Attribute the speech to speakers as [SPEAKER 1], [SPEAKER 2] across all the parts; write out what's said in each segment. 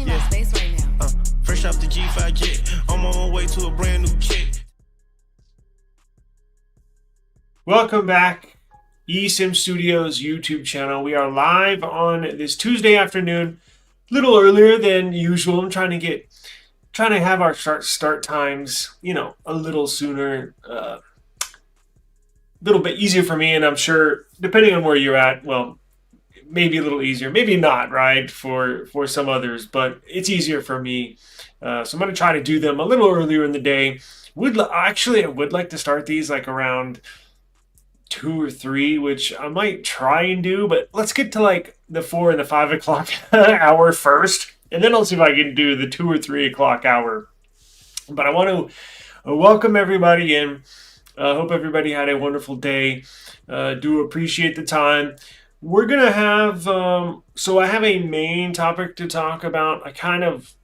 [SPEAKER 1] taking up space right now.
[SPEAKER 2] Fresh off the G5 jet, I'm on my way to a brand new kit.
[SPEAKER 3] Welcome back, eSIM Studios YouTube channel. We are live on this Tuesday afternoon, a little earlier than usual. I'm trying to have our start times, a little sooner, a little bit easier for me, and I'm sure depending on where you're at, well, maybe a little easier, maybe not, right, for some others, but it's easier for me. So I'm going to try to do them a little earlier in the day. I would like to start these like around 2 or 3, which I might try and do, but let's get to like the 4 and the 5 o'clock hour first, and then I'll see if I can do the 2 or 3 o'clock hour. But I want to welcome everybody in. Hope everybody had a wonderful day. Do appreciate the time. We're going to have, so I have a main topic to talk about. I kind of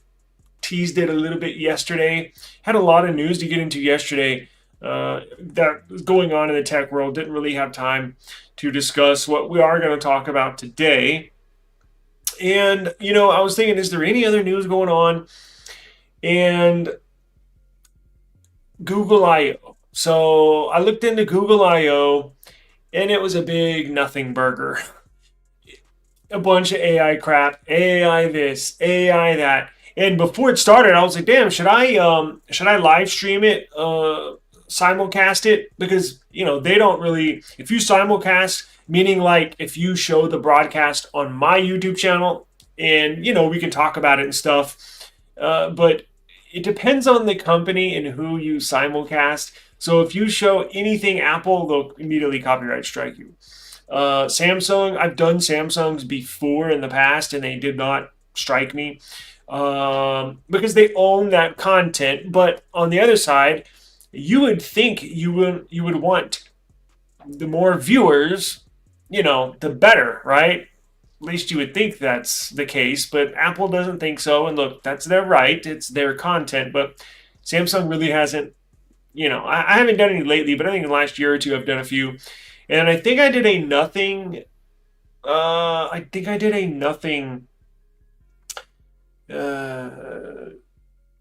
[SPEAKER 3] teased it a little bit yesterday. Had a lot of news to get into yesterday that was going on in the tech world. Didn't really have time to discuss what we are going to talk about today. And, I was thinking, is there any other news going on? And Google I/O. So I looked into Google I/O, and it was a big nothing burger. A bunch of AI crap, AI this, AI that. And before it started, I was like, damn, should I live stream it, simulcast it? Because, they don't really, if you simulcast, meaning like if you show the broadcast on my YouTube channel and, we can talk about it and stuff, but it depends on the company and who you simulcast. So if you show anything Apple, they'll immediately copyright strike you. Samsung, I've done Samsungs before in the past, and they did not strike me because they own that content. But on the other side, you would think you would want the more viewers, the better, right? At least you would think that's the case, but Apple doesn't think so. And look, that's their right; it's their content. But Samsung really hasn't. I haven't done any lately, but I think in the last year or two I've done a few. And I think I did a nothing.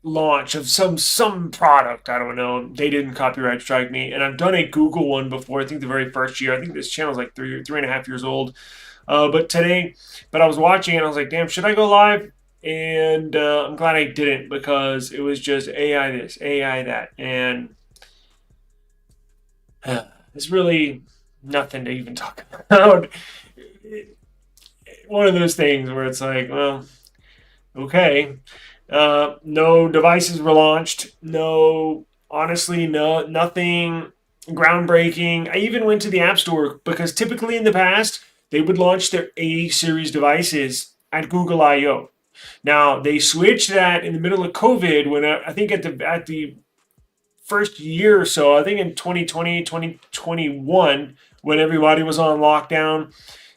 [SPEAKER 3] Launch of some product. I don't know. They didn't copyright strike me. And I've done a Google one before. I think the very first year. I think this channel is like 3.5 years old. But I was watching it and I was like, damn, should I go live? And I'm glad I didn't, because it was just AI this, AI that, and it's really nothing to even talk about. One of those things where it's like, well, okay. No devices were launched. Honestly, nothing groundbreaking. I even went to the App Store because typically in the past, they would launch their A series devices at Google I/O. Now, they switched that in the middle of COVID when I think at the first year or so, I think in 2020, 2021, when everybody was on lockdown,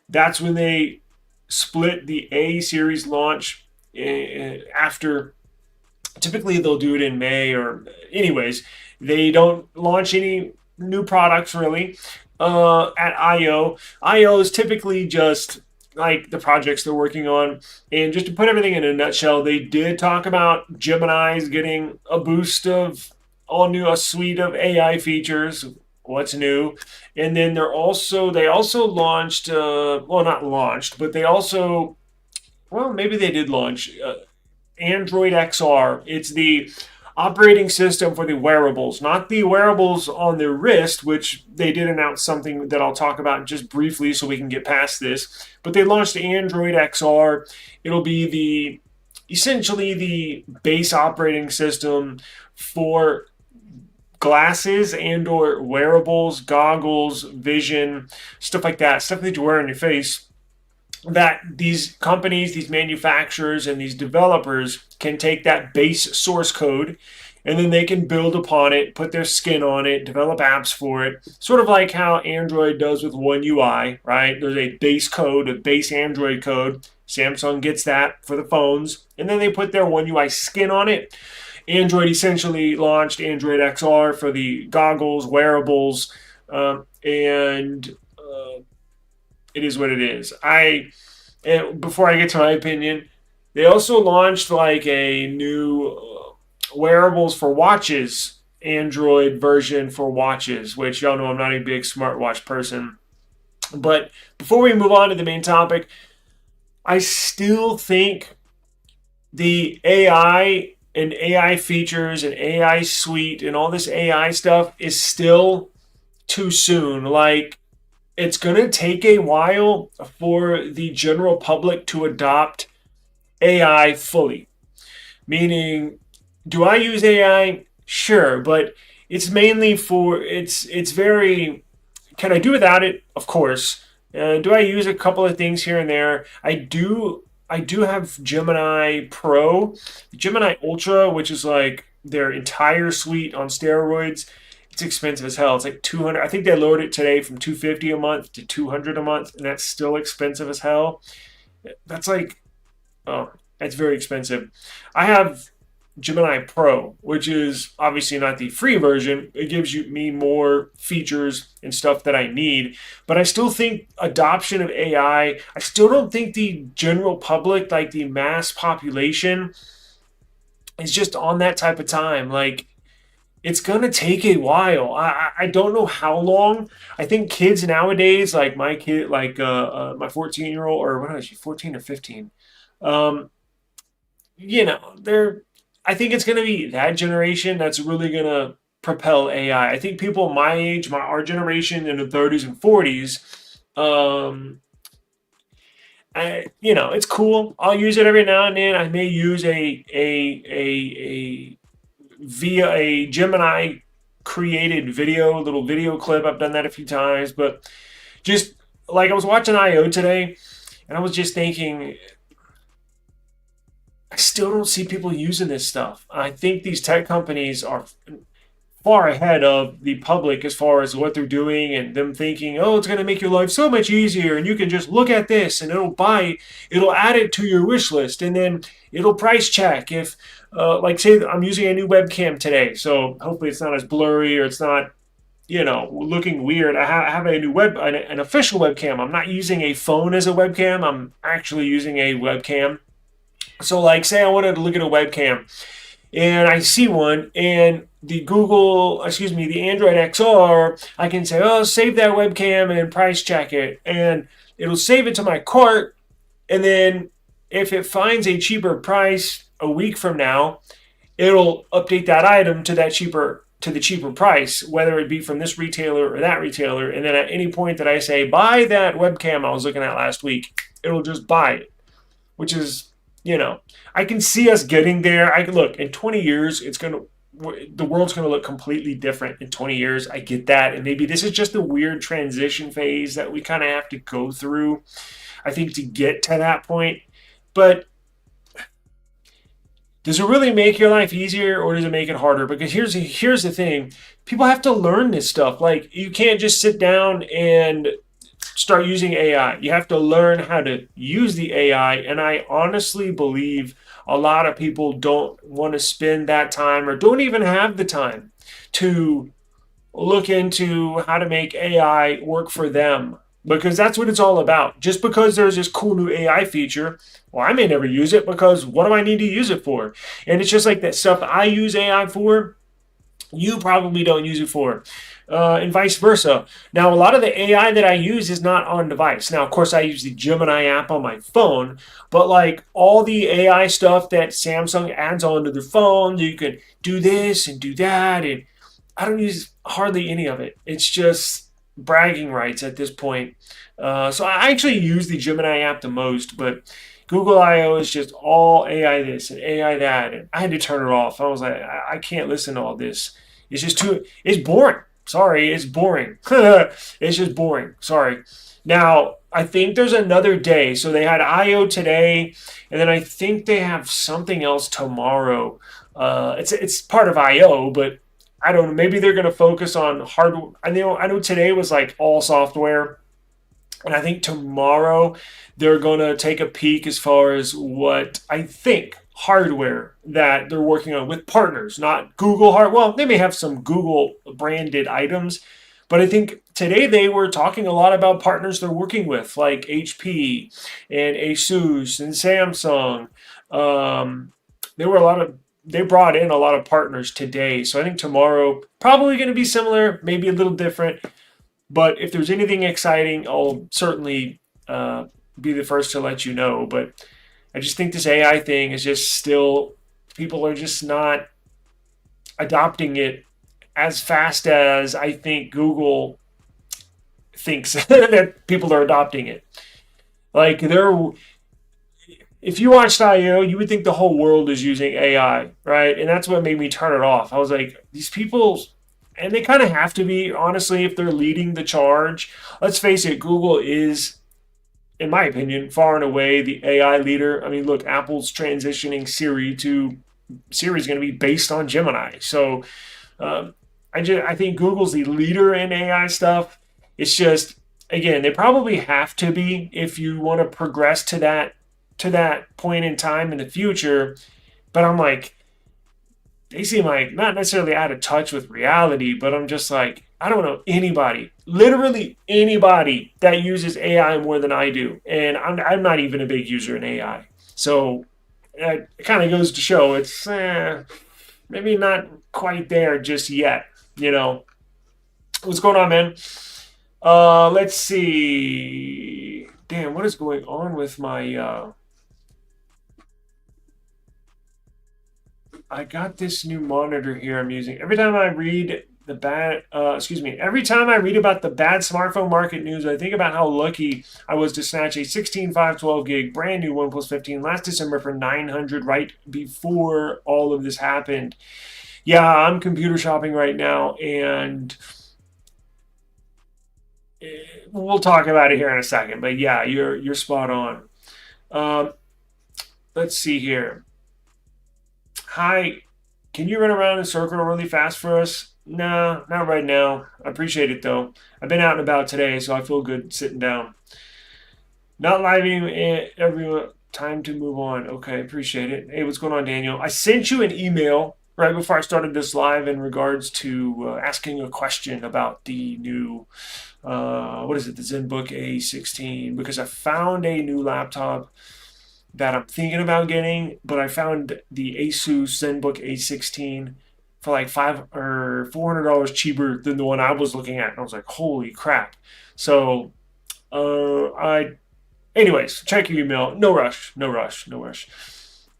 [SPEAKER 3] that's when they split the A series launch after. Typically, they'll do it in May, or anyways, they don't launch any new products really at I/O. I/O is typically just like the projects they're working on. And just to put everything in a nutshell, they did talk about Gemini's getting a boost of a suite of AI features. What's new? And then they also launched, not launched, but maybe they did launch Android XR. It's the operating system for the wearables, not the wearables on the wrist, which they did announce something that I'll talk about just briefly so we can get past this. But they launched Android XR. It'll be essentially the base operating system for glasses and or wearables, goggles, vision, stuff like that, stuff that you wear on your face, that these companies, these manufacturers, and these developers can take that base source code, and then they can build upon it, put their skin on it, develop apps for it, sort of like how Android does with One UI, right? There's a base code, a base Android code. Samsung gets that for the phones, and then they put their One UI skin on it. Android essentially launched Android XR for the goggles, wearables, and it is what it is. Before I get to my opinion, They also launched like a new wearables for watches, Android version for watches, which y'all know I'm not a big smartwatch person. But before we move on to the main topic, I still think the AI and AI features and AI suite and all this AI stuff is still too soon. Like, it's going to take a while for the general public to adopt AI fully. Meaning, do I use AI? Sure, but it's mainly for it's very. Can I do without it? Of course. Do I use a couple of things here and there? I do. I do have Gemini Pro, Gemini Ultra, which is like their entire suite on steroids. It's expensive as hell. It's like 200. I think they lowered it today from 250 a month to 200 a month, and that's still expensive as hell. That's like, oh, that's very expensive. I have Gemini Pro, which is obviously not the free version. It gives me more features and stuff that I need. But I still think adoption of AI, I still don't think the general public, like the mass population, is just on that type of time. Like, it's gonna take a while. I don't know how long. I think kids nowadays, like my kid, like my 14-year-old, or what is she, 14 or 15? Um, they're. I think it's gonna be that generation that's really gonna propel AI. I think people my age, our generation in the 30s and 40s, um, it's cool. I'll use it every now and then. I may use a via a Gemini created little video clip. I've done that a few times, but just like I was watching IO today, and I was just thinking, I still don't see people using this stuff. I think these tech companies are far ahead of the public as far as what they're doing and them thinking, oh, it's going to make your life so much easier and you can just look at this and it'll add it to your wish list and then it'll price check. If, like, say I'm using a new webcam today, so hopefully it's not as blurry or it's not, looking weird. I have a new an official webcam. I'm not using a phone as a webcam. I'm actually using a webcam. So, like, say I wanted to look at a webcam and I see one, and the Android XR, I can say, oh, save that webcam and price check it. And it'll save it to my cart. And then if it finds a cheaper price a week from now, it'll update that item to the cheaper price, whether it be from this retailer or that retailer. And then at any point that I say, buy that webcam I was looking at last week, it'll just buy it, which is, I can see us getting there. Look, in 20 years, the world's going to look completely different in 20 years. I get that. And maybe this is just a weird transition phase that we kind of have to go through, I think, to get to that point. But does it really make your life easier or does it make it harder? Because here's the thing. People have to learn this stuff. Like, you can't just sit down and start using AI. You have to learn how to use the AI. And I honestly believe a lot of people don't want to spend that time or don't even have the time to look into how to make AI work for them, because that's what it's all about. Just because there's this cool new AI feature, well, I may never use it because what do I need to use it for? And it's just like that stuff I use AI for, you probably don't use it for. And vice versa. Now, a lot of the AI that I use is not on device. Now, of course, I use the Gemini app on my phone, but like all the AI stuff that Samsung adds onto their phone, you can do this and do that, and I don't use hardly any of it. It's just bragging rights at this point. So I actually use the Gemini app the most, but Google I/O is just all AI this and AI that, and I had to turn it off. I was like, I can't listen to all this. It's just it's boring. Sorry, it's boring. It's just boring. Sorry. Now, I think there's another day. So they had I/O today, and then I think they have something else tomorrow. It's part of I/O, but I don't know. Maybe they're going to focus on hardware. I know today was like all software, and I think tomorrow they're going to take a peek as far as what I think hardware that they're working on with partners, not Google hardware. Well, they may have some Google branded items, but I think today they were talking a lot about partners they're working with, like HP and Asus and Samsung. There were a lot of they brought in a lot of partners today, so I think tomorrow probably going to be similar, maybe a little different. But if there's anything exciting, I'll certainly be the first to let you know. But I just think this AI thing is just still, people are just not adopting it as fast as I think Google thinks that people are adopting it. Like if you watched IO, you would think the whole world is using AI, right? And that's what made me turn it off. I was like, these people, and they kind of have to be, honestly, if they're leading the charge. Let's face it, Google is, in my opinion, far and away the AI leader. I mean, look, Apple's transitioning Siri is going to be based on Gemini. So I think Google's the leader in AI stuff. It's just, again, they probably have to be if you want to progress to that point in time in the future. But I'm like, they seem like not necessarily out of touch with reality, but I'm just like, I don't know anybody, literally anybody that uses AI more than I do. And I'm not even a big user in AI. So it kind of goes to show it's maybe not quite there just yet, you know. What's going on, man? Let's see. Damn, what is going on with my I got this new monitor here I'm using. Every time I read every time I read about the bad smartphone market news, I think about how lucky I was to snatch a 16/512 gig brand new OnePlus 15 last December for $900 right before all of this happened. Yeah, I'm computer shopping right now, and we'll talk about it here in a second. But yeah, you're spot on. Let's see here. Hi, can you run around in a circle really fast for us? Nah, not right now. I appreciate it though. I've been out and about today, so I feel good sitting down. Not living every time to move on. Okay, appreciate it. Hey, what's going on, Daniel? I sent you an email right before I started this live in regards to asking a question about the new, what is it, the ZenBook A16, because I found a new laptop that I'm thinking about getting, but I found the Asus ZenBook A16 for like $500 or $400 cheaper than the one I was looking at. And I was like, holy crap. So, anyways, check your email. No rush, no rush, no rush.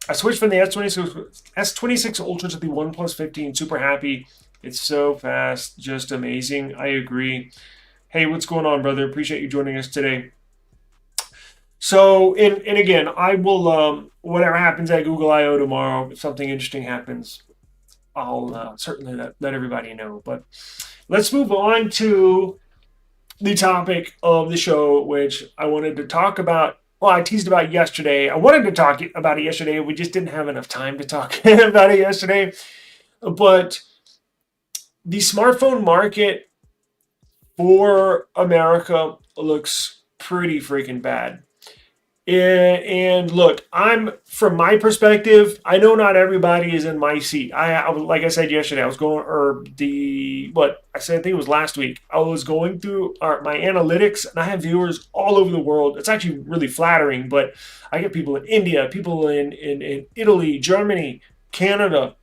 [SPEAKER 3] I switched from the S26 Ultra to the OnePlus 15. Super happy. It's so fast, just amazing. I agree. Hey, what's going on, brother? Appreciate you joining us today. So, and again, I will, whatever happens at Google I/O tomorrow, if something interesting happens, I'll certainly let everybody know. But let's move on to the topic of the show, which I wanted to talk about. Well, I teased about yesterday. I wanted to talk about it yesterday. We just didn't have enough time to talk about it yesterday. But the smartphone market for America looks pretty freaking bad. And look, from my perspective, I know not everybody is in my seat. I like I said yesterday, I was going, I think it was last week. I was going through my analytics, and I have viewers all over the world. It's actually really flattering, but I get people in India, people in Italy, Germany, Canada,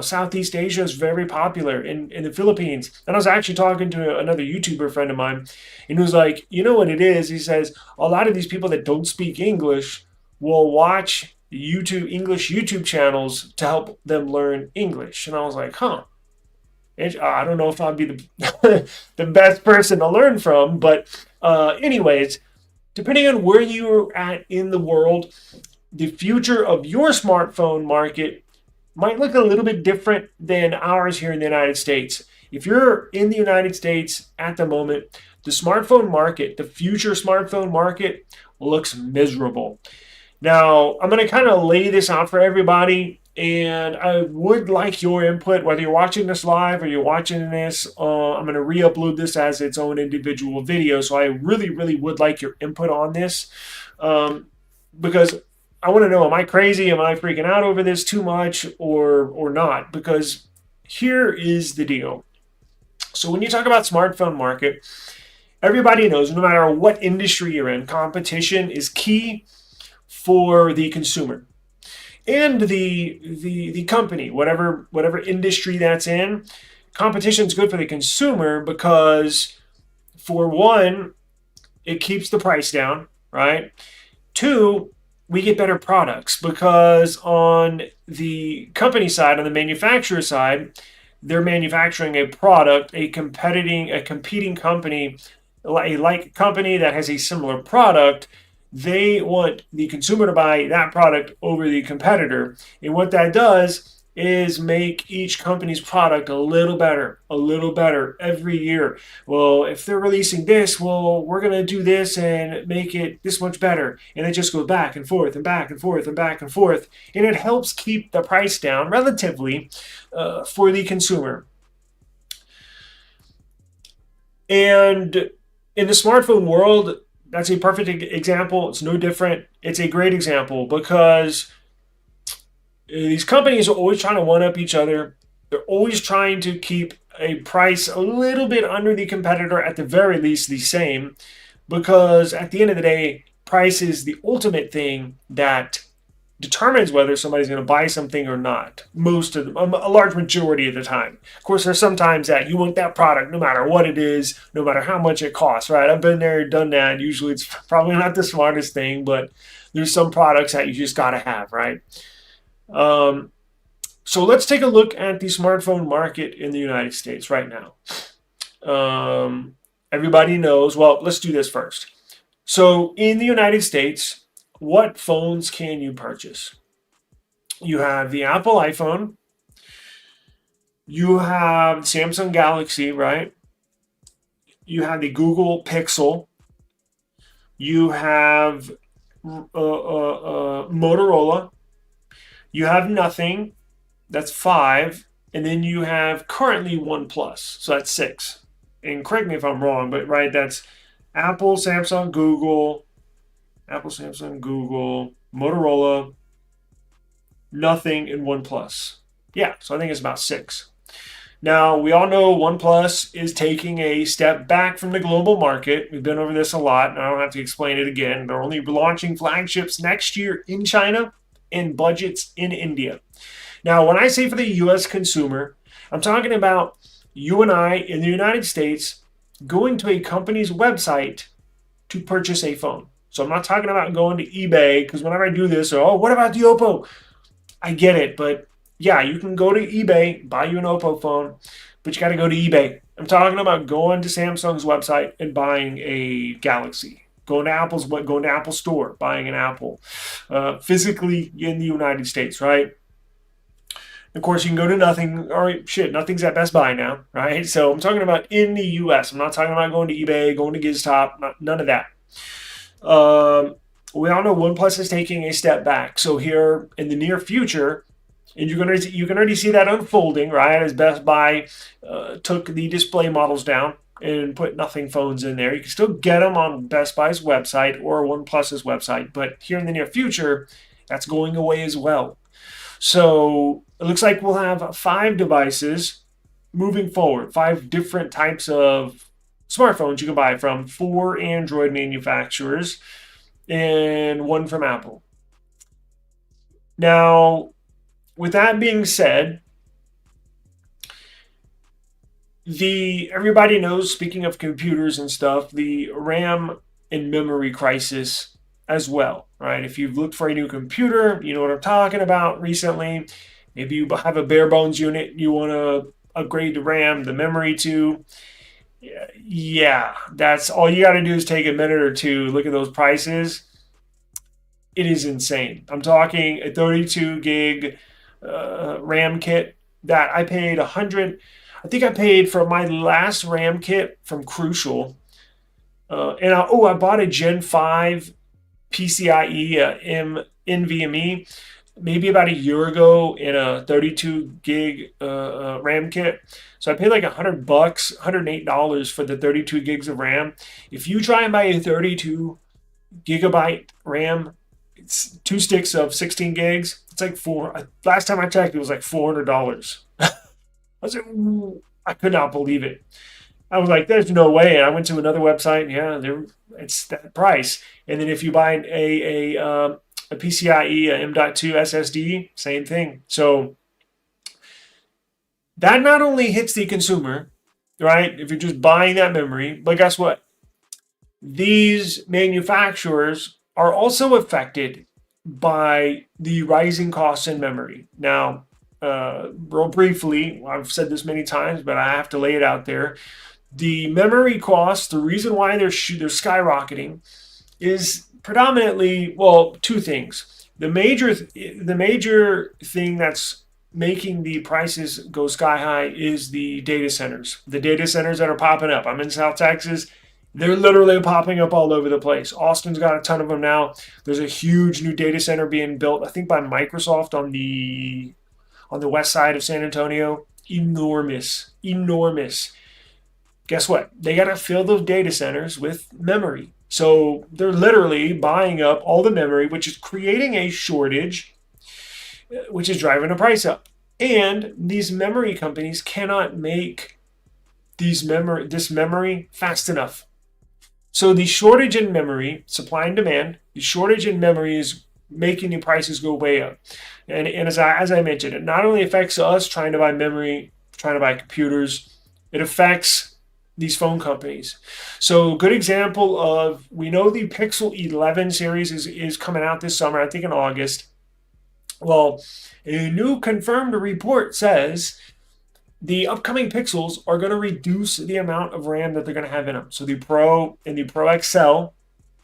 [SPEAKER 3] Southeast Asia is very popular, in the Philippines. And I was actually talking to another YouTuber friend of mine, and he was like, you know what it is? He says, a lot of these people that don't speak English will watch English YouTube channels to help them learn English. And I was like, huh. I don't know if I'd be the, the best person to learn from, but anyways, depending on where you're at in the world, the future of your smartphone market might look a little bit different than ours here in the United States. If you're in the United States at the moment, the smartphone market, the future smartphone market, looks miserable. Now, I'm going to kind of lay this out for everybody, and I would like your input, whether you're watching this live or you're watching this. I'm going to re-upload this as its own individual video, so I really, really would like your input on this, because I want to know, am I crazy? Am I freaking out over this too much or not? Because here is the deal. So when you talk about smartphone market, everybody knows no matter what industry you're in, competition is key for the consumer. and the company, whatever industry that's in. Competition is good for the consumer because, for one, it keeps the price down, right? Two, we get better products because on the company side, on the manufacturer side, they're manufacturing a product, a competing company, a like company that has a similar product. They want the consumer to buy that product over the competitor. And what that does is make each company's product a little better every year. Well, if they're releasing this, well, we're going to do this and make it this much better. And it just goes back and forth and back and forth and back and forth. And it helps keep the price down relatively for the consumer. And in the smartphone world, that's a perfect example. It's no different. It's a great example because these companies are always trying to one up each other. They're always trying to keep a price a little bit under the competitor, at the very least the same, because at the end of the day, price is the ultimate thing that determines whether somebody's going to buy something or not. A large majority of the time. Of course, there's some times that you want that product no matter what it is, no matter how much it costs, right? I've been there, done that. Usually it's probably not the smartest thing, but there's some products that you just got to have, right? So let's take a look at the smartphone market in the United States right now. Everybody knows, well, let's do this first. So in the United States, what phones can you purchase? You have the Apple iPhone. You have Samsung Galaxy, right? You have the Google Pixel. You have Motorola. You have nothing. That's 5. And then you have currently OnePlus. So that's 6. And correct me if I'm wrong, but right, that's Apple, Samsung, Google, Motorola, nothing, and OnePlus. Yeah, so I think it's about 6. Now, we all know OnePlus is taking a step back from the global market. We've been over this a lot, and I don't have to explain it again. They're only launching flagships next year in China and budgets in India. Now, when I say for the U.S. consumer, I'm talking about you and I in the United States going to a company's website to purchase a phone. So I'm not talking about going to eBay, because whenever I do this, what about the Oppo? I get it, but yeah, you can go to eBay, buy you an Oppo phone, but you got to go to eBay. I'm talking about going to Samsung's website and buying a Galaxy. Going to Apple Store, buying an Apple, physically in the United States, right? Of course, you can go to nothing, or nothing's at Best Buy now, right? So I'm talking about in the U.S. I'm not talking about going to eBay, going to GizTop, none of that. We all know OnePlus is taking a step back. So here in the near future, and you can already see that unfolding, right? As Best Buy took the display models down and put nothing phones in there. You can still get them on Best Buy's website or OnePlus's website, but here in the near future, that's going away as well. So it looks like we'll have 5 devices moving forward, 5 different types of smartphones you can buy from 4 Android manufacturers and 1 from Apple. Now, with that being said, everybody knows, speaking of computers and stuff, the RAM and memory crisis as well, right? If you've looked for a new computer, you know what I'm talking about recently. Maybe you have a bare bones unit you want to upgrade the RAM, the memory to. Yeah, that's all you got to do is take a minute or two, look at those prices. It is insane. I'm talking a 32 gig RAM kit that I paid $100. I think I paid for my last RAM kit from Crucial. And I bought a Gen 5 PCIe NVMe maybe about a year ago in a 32 gig RAM kit. So I paid like $100, $108 for the 32 gigs of RAM. If you try and buy a 32 gigabyte RAM, it's 2 sticks of 16 gigs. It's like last time I checked, it was like $400. I was like, I could not believe it. I was like, there's no way. And I went to another website, and yeah, it's that price. And then if you buy a a PCIe, a M.2 SSD, same thing. So that not only hits the consumer, right, if you're just buying that memory, but guess what? These manufacturers are also affected by the rising costs in memory. Now, real briefly, I've said this many times, but I have to lay it out there. The memory costs, the reason why they're skyrocketing is predominantly, well, two things. The major thing that's making the prices go sky high is the data centers. The data centers that are popping up. I'm in South Texas. They're literally popping up all over the place. Austin's got a ton of them now. There's a huge new data center being built, I think by Microsoft on the west side of San Antonio. Enormous. Guess what? They got to fill those data centers with memory. So they're literally buying up all the memory, which is creating a shortage, which is driving the price up. And these memory companies cannot make this memory fast enough. So the shortage in memory, supply and demand, the shortage in memory is making the prices go way up. And as I mentioned, it not only affects us trying to buy memory, trying to buy computers, it affects these phone companies. So a good example of, we know the Pixel 11 series is coming out this summer, I think in August. Well, a new confirmed report says the upcoming Pixels are going to reduce the amount of RAM that they're going to have in them. So the Pro and the Pro XL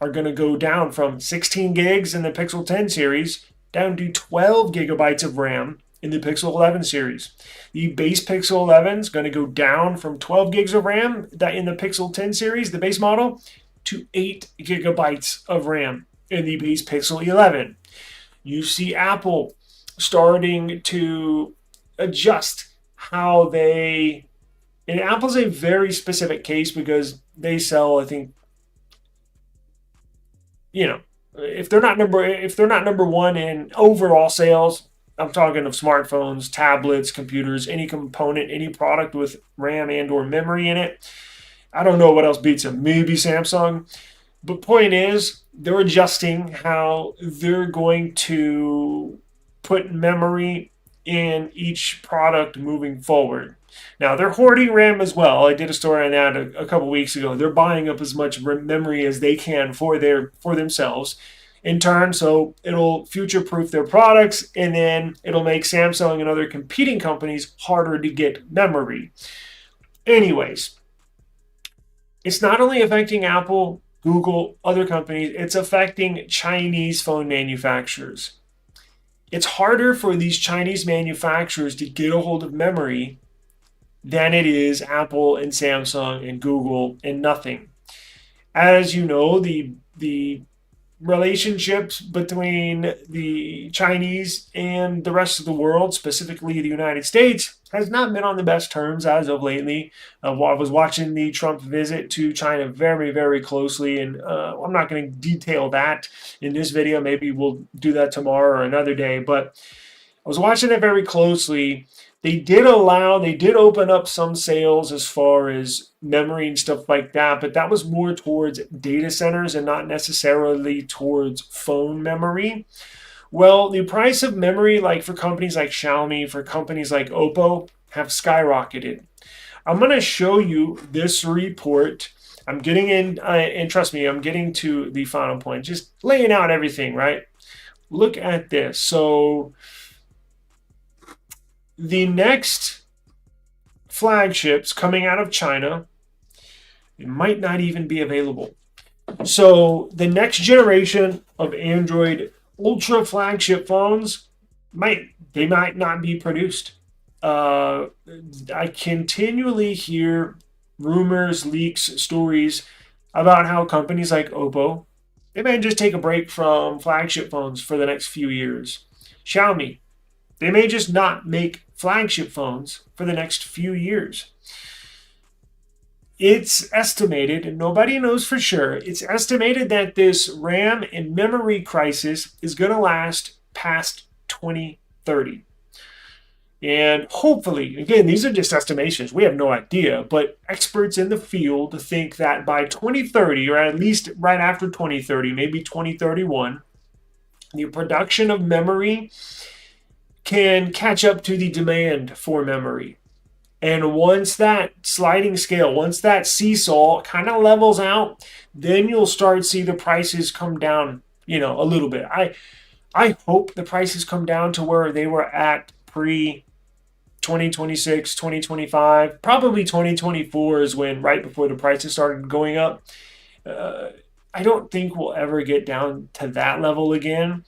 [SPEAKER 3] are going to go down from 16 gigs in the Pixel 10 series down to 12 gigabytes of RAM in the Pixel 11 series. The base Pixel 11 is going to go down from 12 gigs of RAM that in the Pixel 10 series, the base model, to 8 gigabytes of RAM in the base Pixel 11. You see Apple starting to adjust how they, and Apple's a very specific case because they sell, I think, if they're not number one in overall sales, I'm talking of smartphones, tablets, computers, any component, any product with RAM and or memory in it. I don't know what else beats them. Maybe Samsung. But point is, they're adjusting how they're going to put memory in each product moving forward. Now, they're hoarding RAM as well. I did a story on that a couple weeks ago. They're buying up as much memory as they can for themselves in turn, so it'll future-proof their products, and then it'll make Samsung and other competing companies harder to get memory. Anyways, it's not only affecting Apple, Google, other companies, it's affecting Chinese phone manufacturers. It's harder for these Chinese manufacturers to get a hold of memory than it is Apple and Samsung and Google and nothing. As you know, the relationships between the Chinese and the rest of the world, specifically the United States, has not been on the best terms as of lately. I was watching the Trump visit to China very, very closely, and I'm not going to detail that in this video. Maybe we'll do that tomorrow or another day, but I was watching it very closely. They did open up some sales as far as memory and stuff like that, but that was more towards data centers and not necessarily towards phone memory. Well, the price of memory, like for companies like Xiaomi, for companies like Oppo, have skyrocketed. I'm going to show you this report. I'm getting in, and trust me, I'm getting to the final point, just laying out everything, right? Look at this. So the next flagships coming out of China, it might not even be available. So the next generation of Android Ultra flagship phones might not be produced. I continually hear rumors, leaks, stories about how companies like Oppo, they may just take a break from flagship phones for the next few years. Xiaomi, they may just not make flagship phones for the next few years. It's estimated, and nobody knows for sure, it's estimated that this RAM and memory crisis is going to last past 2030. And hopefully, again, these are just estimations. We have no idea, but experts in the field think that by 2030, or at least right after 2030, maybe 2031, The production of memory can catch up to the demand for memory. And once that sliding scale, once that seesaw kind of levels out, then you'll start to see the prices come down, a little bit. I hope the prices come down to where they were at pre 2026, 2025. Probably 2024 is when, right before the prices started going up. Uh, I don't think we'll ever get down to that level again.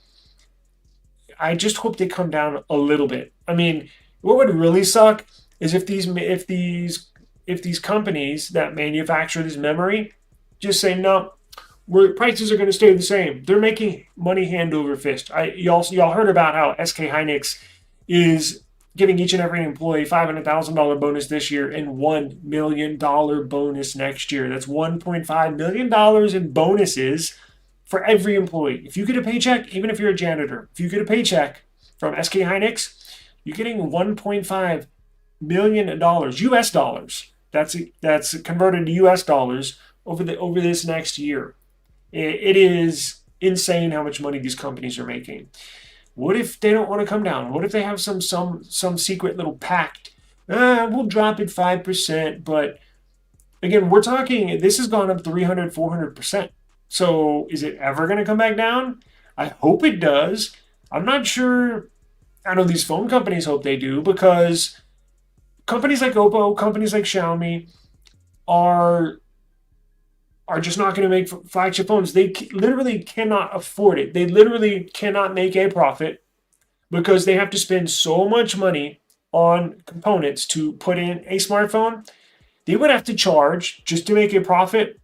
[SPEAKER 3] I just hope they come down a little bit. I mean, what would really suck is if these companies that manufacture this memory just say no, prices are going to stay the same. They're making money hand over fist. Y'all heard about how SK Hynix is giving each and every employee $500,000 bonus this year and $1 million bonus next year. That's $1.5 million in bonuses for every employee. If you get a paycheck, even if you're a janitor, if you get a paycheck from SK Hynix, you're getting $1.5 million US dollars. That's converted to US dollars over this next year. It is insane how much money these companies are making. What if they don't want to come down? What if they have some secret little pact? We'll drop it 5%, but again, we're talking, this has gone up 300, 400%. So is it ever going to come back down? I hope it does. I'm not sure. I know these phone companies hope they do, because companies like Oppo, companies like Xiaomi are just not going to make flagship phones. They literally cannot afford it. They literally cannot make a profit because they have to spend so much money on components to put in a smartphone. They would have to charge just to make a profit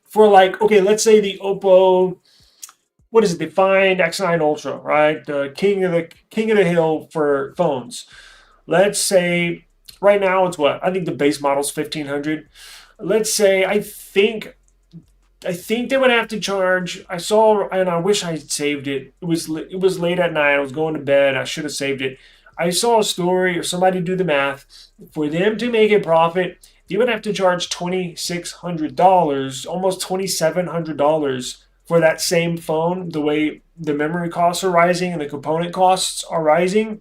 [SPEAKER 3] for, like, okay, let's say the Oppo, what is it? The Find X9 Ultra, right? The king of the hill for phones. Let's say right now it's what? I think the base model's $1,500. Let's say I think they would have to charge. I saw, and I wish I had saved it. It was late at night. I was going to bed. I should have saved it. I saw a story, or somebody do the math. For them to make a profit, they would have to charge $2,600, almost $2,700 for that same phone. The way the memory costs are rising and the component costs are rising,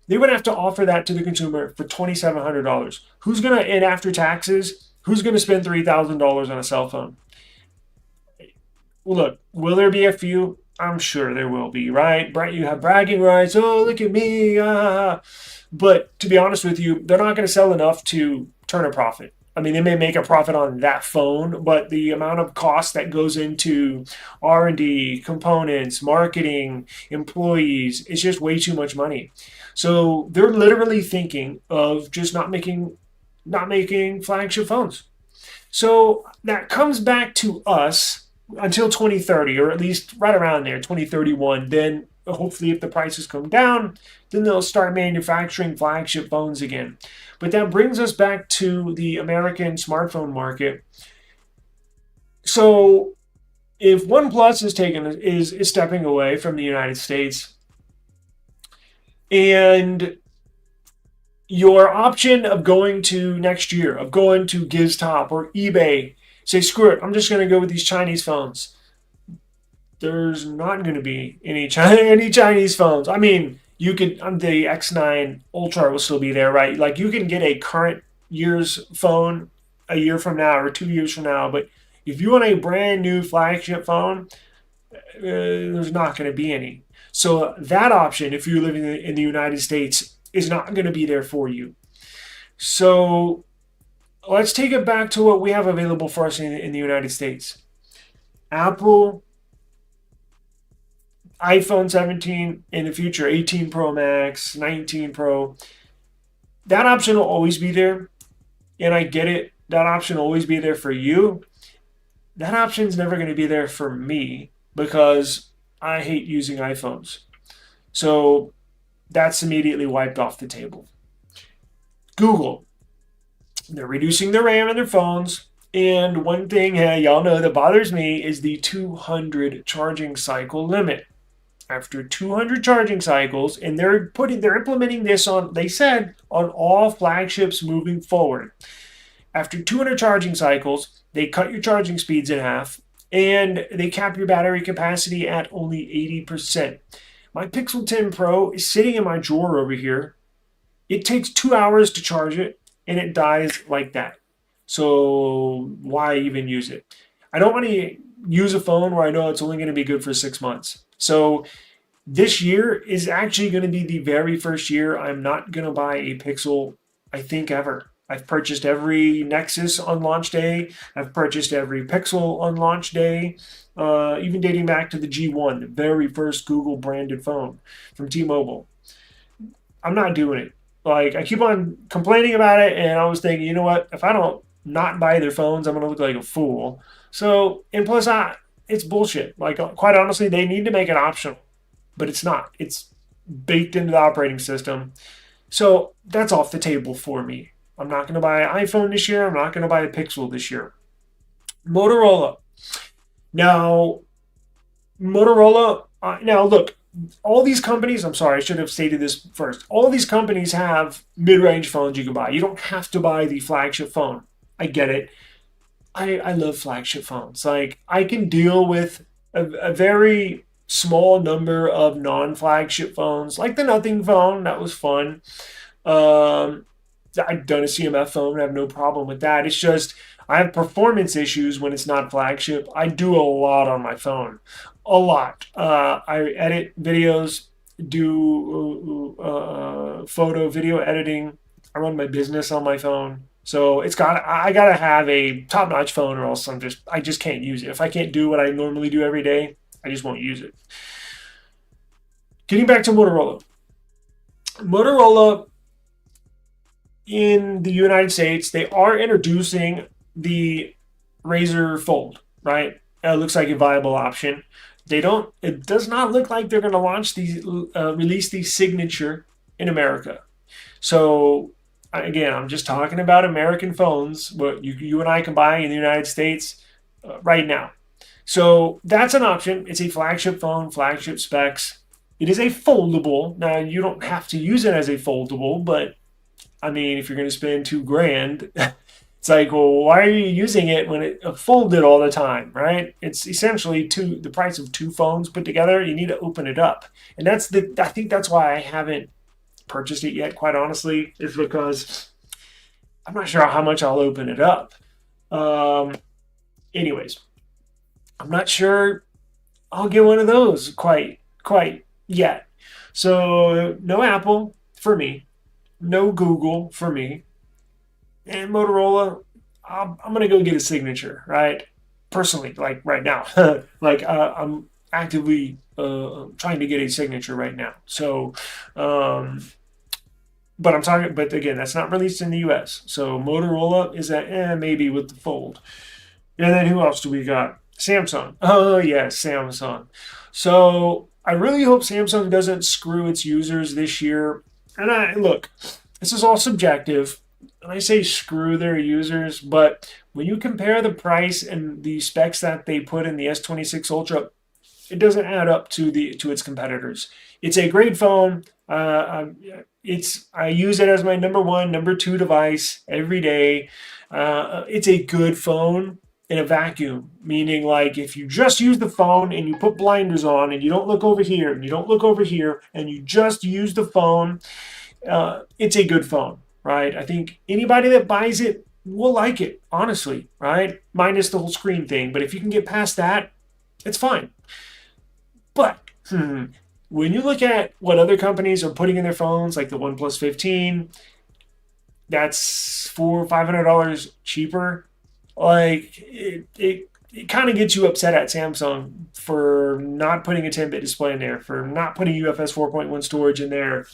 [SPEAKER 3] they would have to offer that to the consumer for $2,700. Who's gonna, and after taxes, who's gonna spend $3,000 on a cell phone? Look, will there be a few? I'm sure there will be, right? You have bragging rights. Oh, look at me. But to be honest with you, they're not going to sell enough to turn a profit. I mean, they may make a profit on that phone, but the amount of cost that goes into R&D, components, marketing, employees, it's just way too much money. So they're literally thinking of just not making flagship phones. So that comes back to us until 2030, or at least right around there, 2031. Then hopefully if the prices come down, then they'll start manufacturing flagship phones again. But that brings us back to the American smartphone market. So if OnePlus is stepping away from the United States, and your option of going to next year, of going to GizTop or eBay, say, screw it, I'm just going to go with these Chinese phones. There's not going to be any Chinese phones. I mean, you could, the X9 Ultra will still be there, right? Like, you can get a current year's phone a year from now or 2 years from now, but if you want a brand new flagship phone, there's not going to be any. So that option, if you're living in the United States, is not going to be there for you. So let's take it back to what we have available for us in the United States. Apple, iPhone 17, in the future, 18 Pro Max, 19 Pro. That option will always be there. And I get it. That option will always be there for you. That option's never going to be there for me because I hate using iPhones. So that's immediately wiped off the table. Google. They're reducing the RAM in their phones. And one thing, y'all know, that bothers me is the 200 charging cycle limit. After 200 charging cycles, and they're implementing this on, they said, on all flagships moving forward. After 200 charging cycles, they cut your charging speeds in half, and they cap your battery capacity at only 80%. My Pixel 10 Pro is sitting in my drawer over here. It takes 2 hours to charge it, and it dies like that. So why even use it? I don't want to use a phone where I know it's only going to be good for 6 months. So this year is actually going to be the very first year I'm not going to buy a Pixel, I think, ever. I've purchased every Nexus on launch day. I've purchased every Pixel on launch day, even dating back to the G1, the very first Google branded phone from T-Mobile. I'm not doing it. Like, I keep on complaining about it, and I was thinking, you know what? If I don't not buy their phones, I'm going to look like a fool. So, and plus, it's bullshit. Like, quite honestly, they need to make it optional, but it's not. It's baked into the operating system. So, that's off the table for me. I'm not going to buy an iPhone this year. I'm not going to buy a Pixel this year. Motorola. Now, now look, all these companies, I'm sorry, I should have stated this first. All of these companies have mid-range phones you can buy. You don't have to buy the flagship phone. I get it. I love flagship phones. Like, I can deal with a very small number of non-flagship phones, like the Nothing phone. That was fun. Um, I've done a CMF phone. I have no problem with that. It's just I have performance issues when it's not flagship. I do a lot on my phone, a lot. I edit videos, do photo, video editing. I run my business on my phone. So I gotta have a top-notch phone, or else I just can't use it. If I can't do what I normally do every day, I just won't use it. Getting back to Motorola. Motorola in the United States, they are introducing the Razr Fold, right? It looks like a viable option. It does not look like they're going to release the Signature in America. So, again, I'm just talking about American phones, what you and I can buy in the United States right now. So that's an option. It's a flagship phone, flagship specs. It is a foldable. Now, you don't have to use it as a foldable, but I mean, if you're going to spend $2,000, it's like, well, why are you using it when it folded all the time, right? It's essentially the price of two phones put together. You need to open it up, and I think that's why I haven't purchased it yet. Quite honestly, is because I'm not sure how much I'll open it up. Anyways, I'm not sure I'll get one of those quite yet. So no Apple for me. No Google for me. And Motorola, I'm going to go get a Signature, right? Personally, like right now. I'm actively trying to get a Signature right now. So, but again, that's not released in the US. So Motorola is at maybe with the Fold. And then who else do we got? Samsung. Oh, yeah, Samsung. So I really hope Samsung doesn't screw its users this year. And look, this is all subjective, and I say screw their users, but when you compare the price and the specs that they put in the S26 Ultra, it doesn't add up to its competitors. It's a great phone. I use it as my number one, number two device every day. It's a good phone in a vacuum, meaning like if you just use the phone and you put blinders on and you don't look over here and you don't look over here and you just use the phone, it's a good phone, right? I think anybody that buys it will like it, honestly, right? Minus the whole screen thing. But if you can get past that, it's fine. But when you look at what other companies are putting in their phones, like the OnePlus 15, that's $400-$500 cheaper. Like it kind of gets you upset at Samsung for not putting a 10-bit display in there, for not putting UFS 4.1 storage in there.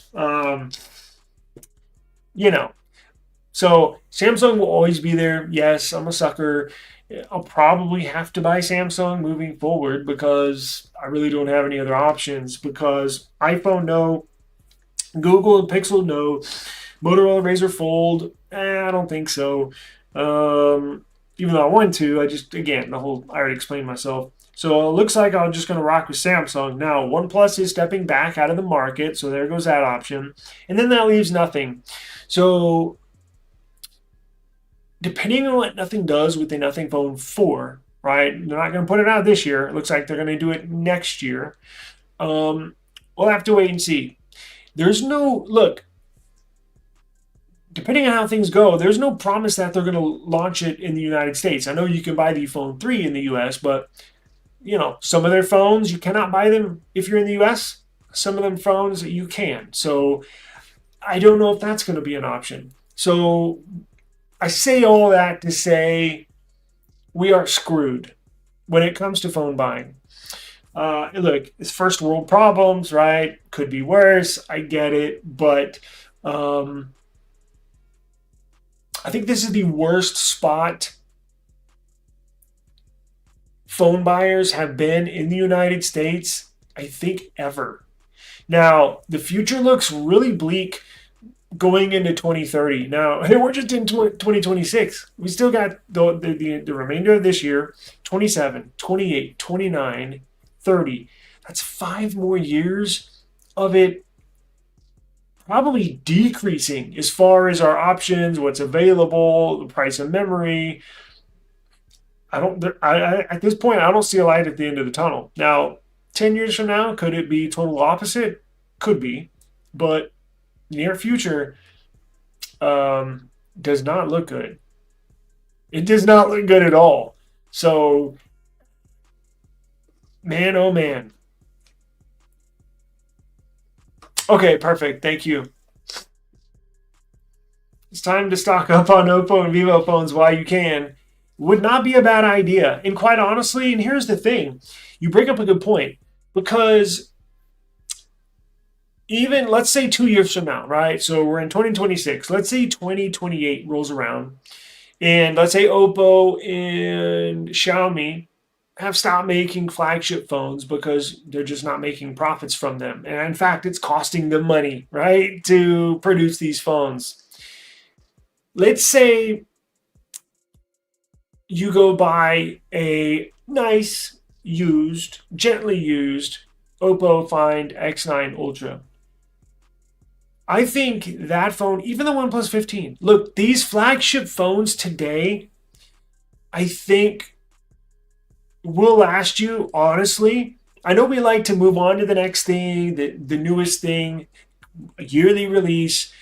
[SPEAKER 3] So Samsung will always be there. Yes, I'm a sucker. I'll probably have to buy Samsung moving forward because I really don't have any other options, because iPhone, no. Google and Pixel, no. Motorola Razr Fold, I don't think so. Even though I want to, I already explained myself. So it looks like I'm just going to rock with Samsung. Now, OnePlus is stepping back out of the market, so there goes that option. And then that leaves Nothing. So depending on what Nothing does with the Nothing Phone 4, right? They're not going to put it out this year. It looks like they're going to do it next year. We'll have to wait and see. There's no look. Depending on how things go, there's no promise that they're going to launch it in the United States. I know you can buy the phone 3 in the US, but some of their phones you cannot buy them if you're in the US. Some of them phones you can. So I don't know if that's going to be an option. So I say all that to say we are screwed when it comes to phone buying. Look, it's first world problems, right? Could be worse. I get it, but I think this is the worst spot phone buyers have been in the United States, I think, ever. Now, the future looks really bleak going into 2030. Now, hey, we're just in 2026. We still got the remainder of this year, 27, 28, 29, 30. That's 5 more years of it probably decreasing as far as our options, what's available, the price of memory. At this point, I don't see a light at the end of the tunnel. Now, 10 years from now, could it be total opposite? Could be, but near future does not look good. It does not look good at all. So, man, oh man. Okay, perfect. Thank you. It's time to stock up on Oppo and Vivo phones while you can. Would not be a bad idea. And quite honestly, and here's the thing, you bring up a good point, because even let's say 2 years from now, right? So we're in 2026. Let's say 2028 rolls around, and let's say Oppo and Xiaomi have stopped making flagship phones because they're just not making profits from them. And in fact, it's costing them money, right, to produce these phones. Let's say you go buy a nice, gently used Oppo Find X9 Ultra. I think that phone, even the OnePlus 15, look, these flagship phones today, I think will last you, honestly. I know we like to move on to the next thing, the newest thing, a yearly release,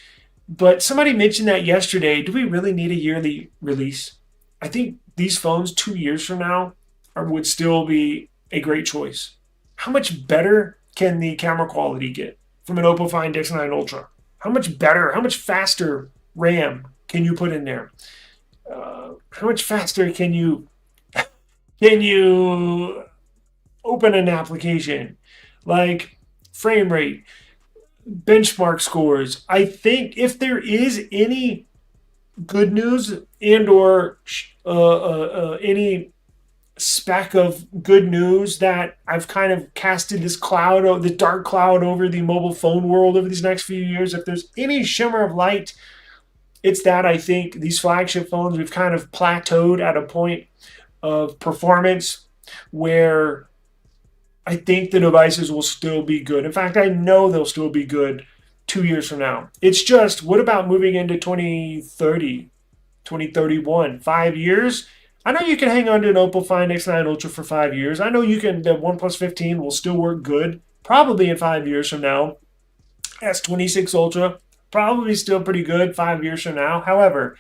[SPEAKER 3] but somebody mentioned that yesterday. Do we really need a yearly release? I think these phones 2 years from now would still be a great choice. How much better can the camera quality get from an Oppo Find X9 Ultra? How much better, how much faster RAM can you put in there? How much faster can you open an application? Like frame rate, benchmark scores. I think if there is any good news and or any speck of good news that I've kind of casted this cloud, the dark cloud over the mobile phone world over these next few years, if there's any shimmer of light, it's that I think these flagship phones, we've kind of plateaued at a point of performance where I think the devices will still be good. In fact, I know they'll still be good 2 years from now. It's just, what about moving into 2030, 2031, 5 years? I know you can hang on to an Oppo Find X9 Ultra for 5 years. I know the OnePlus 15 will still work good, probably in 5 years from now. S26 Ultra, probably still pretty good 5 years from now. However,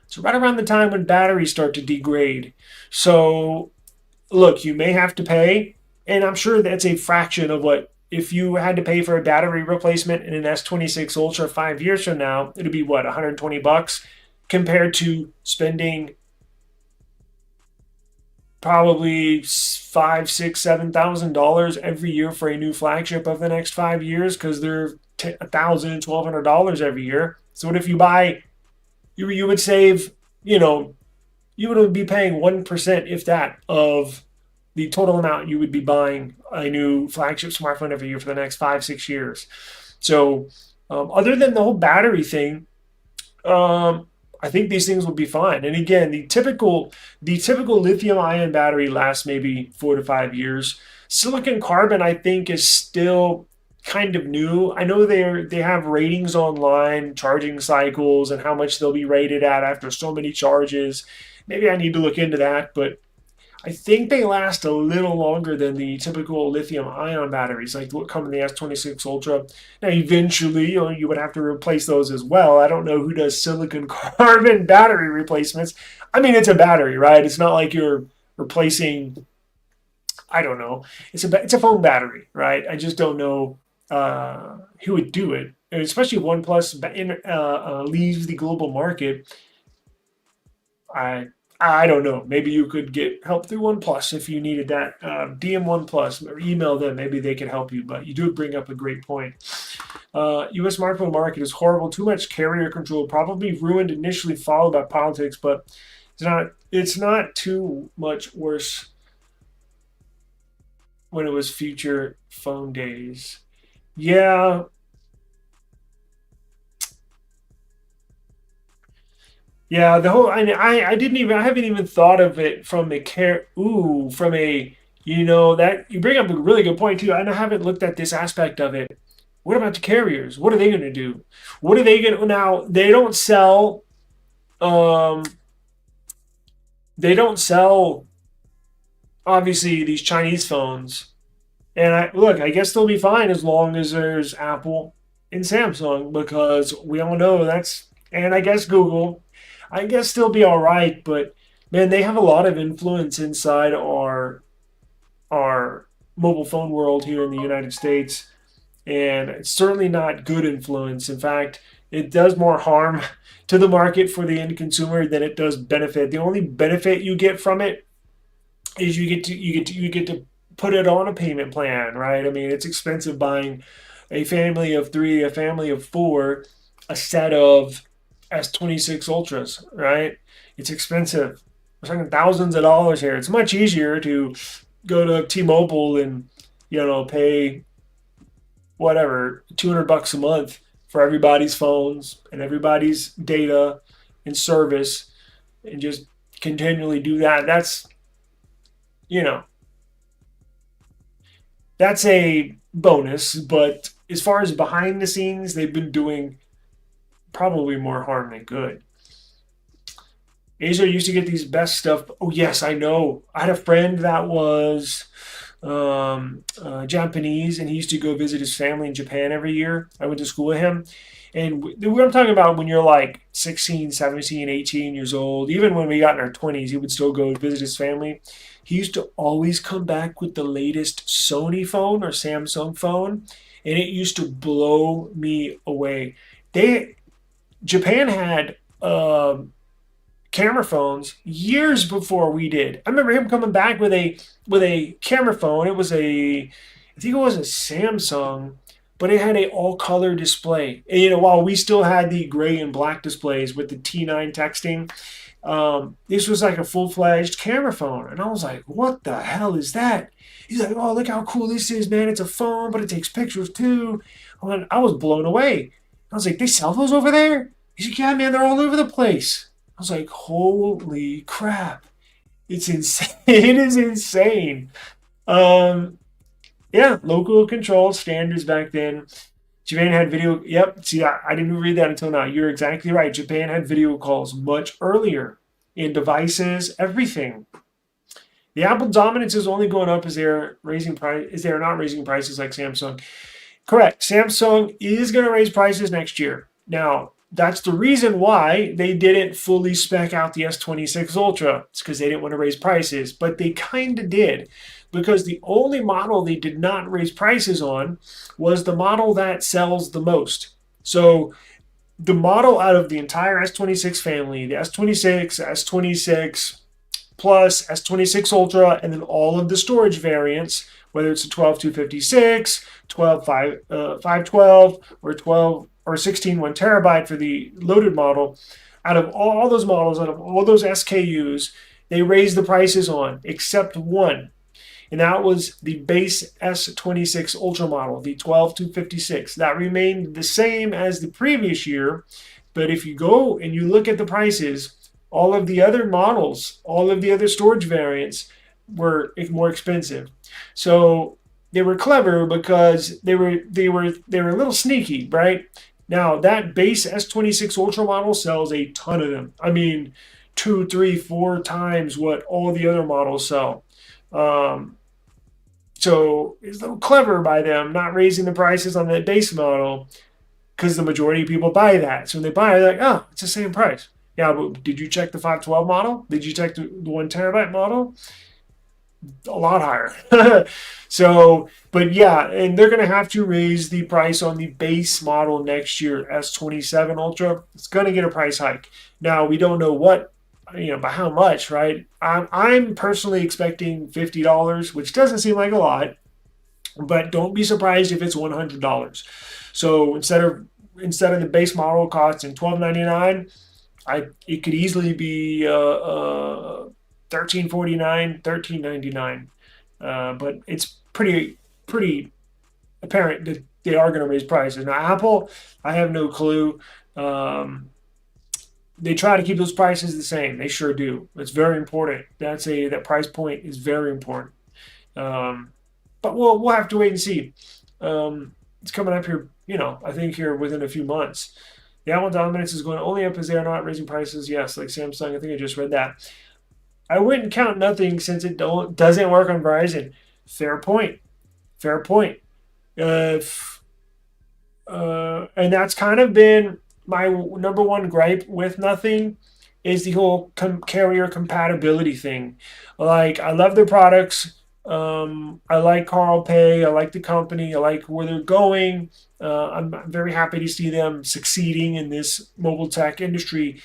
[SPEAKER 3] it's right around the time when batteries start to degrade. So, look, you may have to pay, and I'm sure that's a fraction of what, if you had to pay for a battery replacement in an S26 Ultra 5 years from now, it'd be what, $120 compared to spending probably $5,000, $6,000, $7,000 every year for a new flagship of the next 5 years, because they're $1,000, $1,200 every year. So what if you buy, you would save, you would be paying 1%, if that, of the total amount you would be buying a new flagship smartphone every year for the next 5, 6 years. So other than the whole battery thing, I think these things will be fine. And again, the typical lithium-ion battery lasts maybe 4 to 5 years. Silicon carbon, I think, is still kind of new. I know they have ratings online, charging cycles, and how much they'll be rated at after so many charges. Maybe I need to look into that, but I think they last a little longer than the typical lithium-ion batteries, like what come in the S26 Ultra. Now, eventually, you would have to replace those as well. I don't know who does silicon carbon battery replacements. I mean, it's a battery, right? It's not like you're replacing. I don't know. It's a phone battery, right? I just don't know who would do it, and especially if OnePlus leaves the global market. I I don't know. Maybe you could get help through OnePlus if you needed that. DM OnePlus or email them. Maybe they could help you. But you do bring up a great point. U.S. smartphone market is horrible. Too much carrier control. Probably ruined initially, followed by politics. But it's not. It's not too much worse when it was future phone days. Yeah, yeah, the whole I didn't even I haven't even thought of it from a care from a that you bring up a really good point too. I haven't looked at this aspect of it. What about the carriers? What are they going to do? What are they going to now? Um they don't sell obviously these Chinese phones. And I guess they'll be fine as long as there's Apple and Samsung because we all know and I guess Google. I guess they'll be all right, but man, they have a lot of influence inside our mobile phone world here in the United States, and it's certainly not good influence. In fact, it does more harm to the market for the end consumer than it does benefit. The only benefit you get from it is you get to put it on a payment plan, right? I mean, it's expensive buying a family of three, a family of four, a set of S26 Ultras, right? It's expensive. We're talking thousands of dollars here. It's much easier to go to T-Mobile and pay whatever $200 a month for everybody's phones and everybody's data and service, and just continually do that. You know that's a bonus, but as far as behind the scenes, they've been doing probably more harm than good. Asia used to get these best stuff. Oh yes, I know. I had a friend that was Japanese, and he used to go visit his family in Japan every year. I went to school with him. And what I'm talking about when you're like 16, 17, 18 years old, even when we got in our 20s, he would still go visit his family. He used to always come back with the latest Sony phone or Samsung phone, and it used to blow me away. They Japan had camera phones years before we did. I remember him coming back with a camera phone. I think it was a Samsung, but it had a all color display. And, while we still had the gray and black displays with the T9 texting, this was like a full fledged camera phone, and I was like, "What the hell is that?" He's like, "Oh, look how cool this is, man! It's a phone, but it takes pictures too." I was blown away. I was like, "They sell those over there?" He's like, "Yeah, man, they're all over the place." I was like, "Holy crap! It's insane! It is insane." Um, yeah, local control standards back then. Japan had video. Yep. See, I didn't read that until now. You're exactly right. Japan had video calls much earlier in devices, everything. The Apple dominance is only going up as they're raising price. As they're not raising prices like Samsung. Correct. Samsung is going to raise prices next year. Now, that's the reason why they didn't fully spec out the S26 Ultra. It's because they didn't want to raise prices, but they kind of did, because the only model they did not raise prices on was the model that sells the most. So the model out of the entire S26 family, the S26, S26 Plus, S26 Ultra, and then all of the storage variants, whether it's a 12256, 512, or 12 or 16 1 terabyte for the loaded model, out of all those models, out of all those SKUs, they raised the prices on, except one. And that was the base S26 Ultra model, the 12256. That remained the same as the previous year, but if you go and you look at the prices, all of the other models, all of the other storage variants were more expensive. So they were clever because they were a little sneaky, right? Now that base S26 Ultra model sells a ton of them. I mean, 2, 3, 4 times what all the other models sell. Um, so it's a little clever by them not raising the prices on the base model because the majority of people buy that. So when they buy it, they're like, oh, it's the same price. Yeah, but did you check the 512 model? Did you check the 1 terabyte model? A lot higher. So, but yeah, and they're going to have to raise the price on the base model next year, S27 Ultra. It's going to get a price hike. Now, we don't know what, by how much, right? I'm personally expecting $50, which doesn't seem like a lot, but don't be surprised if it's $100. So instead of the base model costing $12.99, it could easily be $13.49, $13.99. But it's pretty apparent that they are going to raise prices. Now, Apple, I have no clue. They try to keep those prices the same. They sure do. It's very important. That price point is very important. But we'll have to wait and see. It's coming up here, I think here within a few months. The Apple dominance is going only up as they are not raising prices. Yes, like Samsung. I think I just read that. I wouldn't count nothing since it doesn't work on Verizon. Fair point. Fair point. And that's kind of been my number one gripe with nothing is the whole carrier compatibility thing. Like, I love their products. I like Carl Pay. I like the company. I like where they're going. I'm very happy to see them succeeding in this mobile tech industry.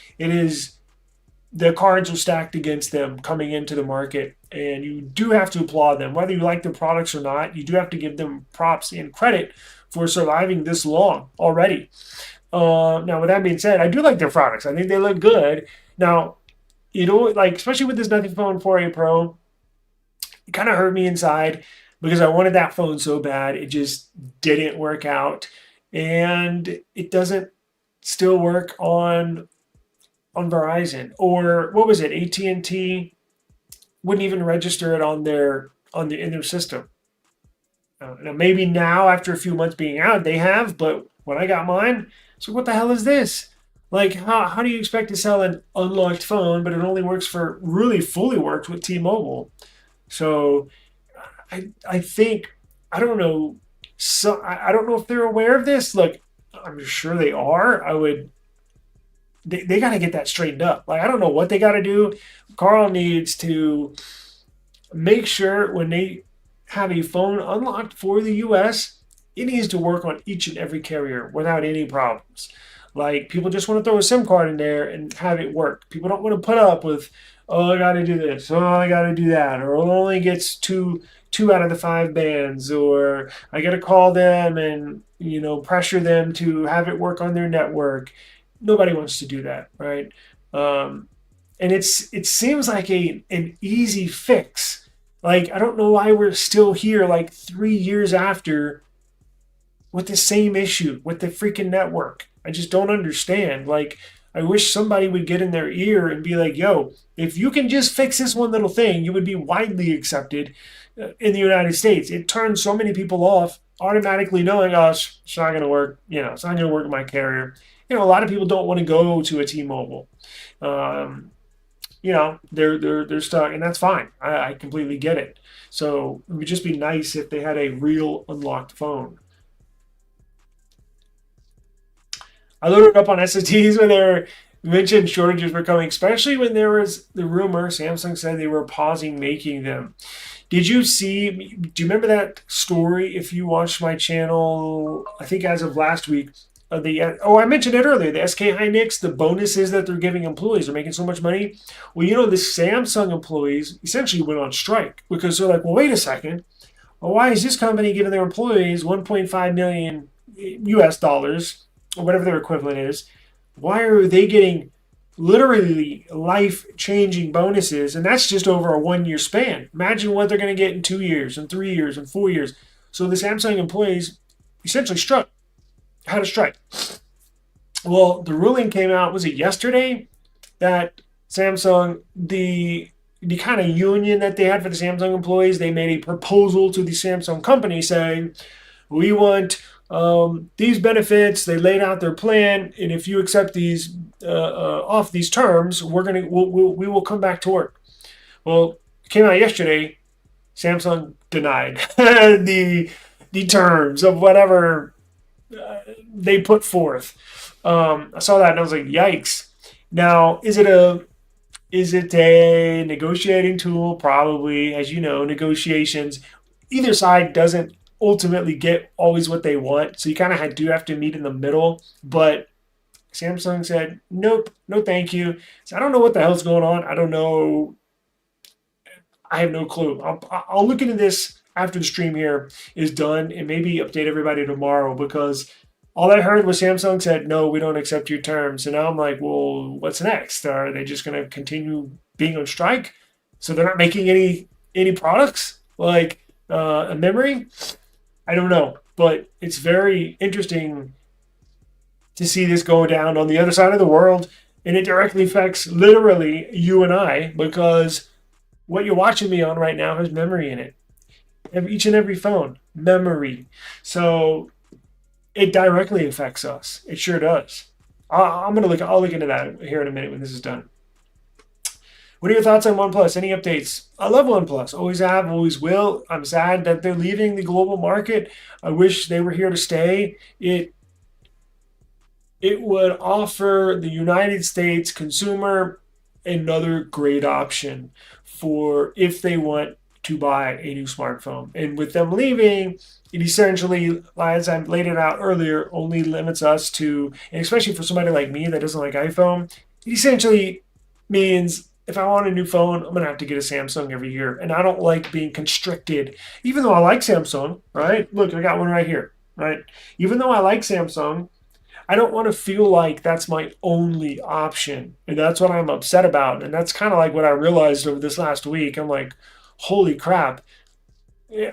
[SPEAKER 3] The cards are stacked against them coming into the market, and you do have to applaud them. Whether you like their products or not, you do have to give them props and credit for surviving this long already. Now, with that being said, I do like their products. I think they look good. Now, especially with this Nothing Phone 4a Pro, it kind of hurt me inside because I wanted that phone so bad. It just didn't work out, and it doesn't still work on Verizon, or what was it? AT&T wouldn't even register it in their system. Now maybe now after a few months being out they have, but when I got mine, so what the hell is this? Like, how do you expect to sell an unlocked phone, but it only really fully works with T-Mobile? So I think, I don't know. So I don't know if they're aware of this. Look, I'm sure they are. They got to get that straightened up. Like, I don't know what they got to do. Carl needs to make sure when they have a phone unlocked for the U.S., it needs to work on each and every carrier without any problems. Like, people just want to throw a SIM card in there and have it work. People don't want to put up with, oh, I got to do this, oh, I got to do that, or it only gets two out of the 5 bands, or I got to call them and, pressure them to have it work on their network. Nobody wants to do that, right? And it seems like an easy fix. Like, I don't know why we're still here, like 3 years after, with the same issue with the freaking network. I just don't understand. Like, I wish somebody would get in their ear and be like, yo, if you can just fix this one little thing, you would be widely accepted in the United States. It turns so many people off automatically knowing, oh, it's not going to work. It's not going to work in my carrier. A lot of people don't want to go to a T-Mobile. They're stuck, and that's fine. I completely get it. So it would just be nice if they had a real unlocked phone. I loaded up on SSDs when they mentioned shortages were coming, especially when there was the rumor Samsung said they were pausing making them. Do you remember that story if you watched my channel, I think as of last week? I mentioned it earlier, the SK Hynix, the bonuses that they're giving employees are making so much money. Well, the Samsung employees essentially went on strike because they're like, well, wait a second. Well, why is this company giving their employees 1.5 million US dollars, or whatever their equivalent is? Why are they getting literally life-changing bonuses? And that's just over a 1-year span. Imagine what they're going to get in 2 years and 3 years and 4 years. So the Samsung employees essentially had a strike. Well, the ruling came out, was it yesterday, that Samsung, the kind of union that they had for the Samsung employees, they made a proposal to the Samsung company saying, we want these benefits. They laid out their plan, and if you accept these off these terms. We will come back to work. Well, it came out yesterday. Samsung denied the terms of whatever they put forth. I saw that and I was like, yikes. Now, is it a negotiating tool? Probably. As you know, negotiations, either side doesn't ultimately get always what they want. So you kind of do have to meet in the middle. But Samsung said, nope, no thank you. So I don't know what the hell's going on. I don't know. I have no clue. I'll look into this after the stream here is done and maybe update everybody tomorrow, because all I heard was Samsung said, no, we don't accept your terms. And now I'm like, well, what's next? Are they just going to continue being on strike? So they're not making any products like a memory? I don't know. But it's very interesting to see this go down on the other side of the world. And it directly affects literally you and I, because what you're watching me on right now has memory in it. Each and every phone, memory. So it directly affects us. It sure does. I'll look into that here in a minute when this is done. What are your thoughts on OnePlus? Any updates? I love OnePlus. Always have, always will. I'm sad that they're leaving the global market. I wish they were here to stay. It would offer the United States consumer another great option for if they want to buy a new smartphone. And with them leaving, it essentially, as I laid it out earlier, only limits us to, and especially for somebody like me that doesn't like iPhone, it essentially means if I want a new phone, I'm going to have to get a Samsung every year. And I don't like being constricted, even though I like Samsung, right? Look, I got one right here, right? Even though I like Samsung, I don't want to feel like that's my only option. And that's what I'm upset about. And that's kind of like what I realized over this last week. I'm like, holy crap.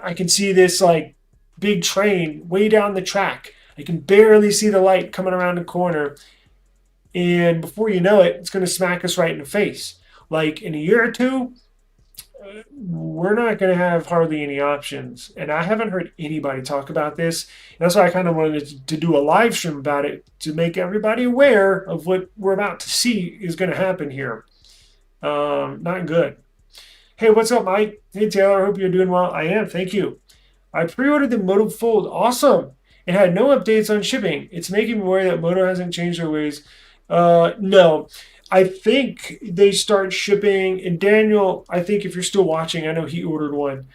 [SPEAKER 3] I can see this like big train way down the track. I can barely see the light coming around the corner. And before you know it, it's going to smack us right in the face. Like in a year or two, we're not going to have hardly any options. And I haven't heard anybody talk about this. And that's why I kind of wanted to do a live stream about it, to make everybody aware of what we're about to see is going to happen here. Not good. Hey, what's up, Mike? Hey, Taylor. I hope you're doing well. I am. Thank you. I pre-ordered the Moto Fold. Awesome. It had no updates on shipping. It's making me worry that Moto hasn't changed their ways. No. I think they start shipping, and Daniel, I think if you're still watching, I know he ordered one.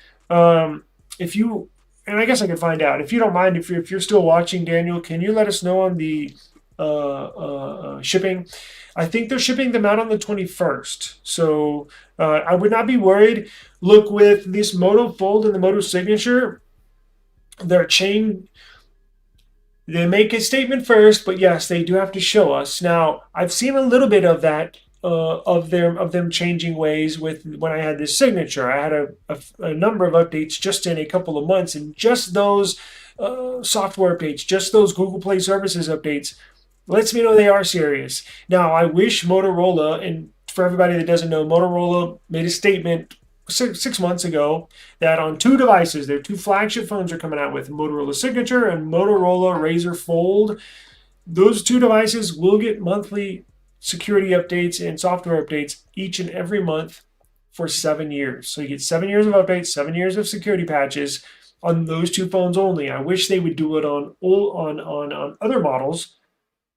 [SPEAKER 3] If you, and I guess I can find out. If you don't mind, if you're still watching, Daniel, can you let us know on the shipping? I think they're shipping them out on the 21st. So I would not be worried. Look, with this Moto Fold and the Moto Signature, their chain, they make a statement first, but yes, they do have to show us. Now, I've seen a little bit of that, of them changing ways with when I had this signature. I had a number of updates just in a couple of months, and just those software updates, just those Google Play Services updates, lets me know they are serious. Now, I wish Motorola, and for everybody that doesn't know, Motorola made a statement 6 months ago that on 2 devices, their 2 flagship phones are coming out with, Motorola Signature and Motorola Razr Fold. Those 2 devices will get monthly security updates and software updates each and every month for 7 years. So you get 7 years of updates, 7 years of security patches on those 2 phones only. I wish they would do it on other models,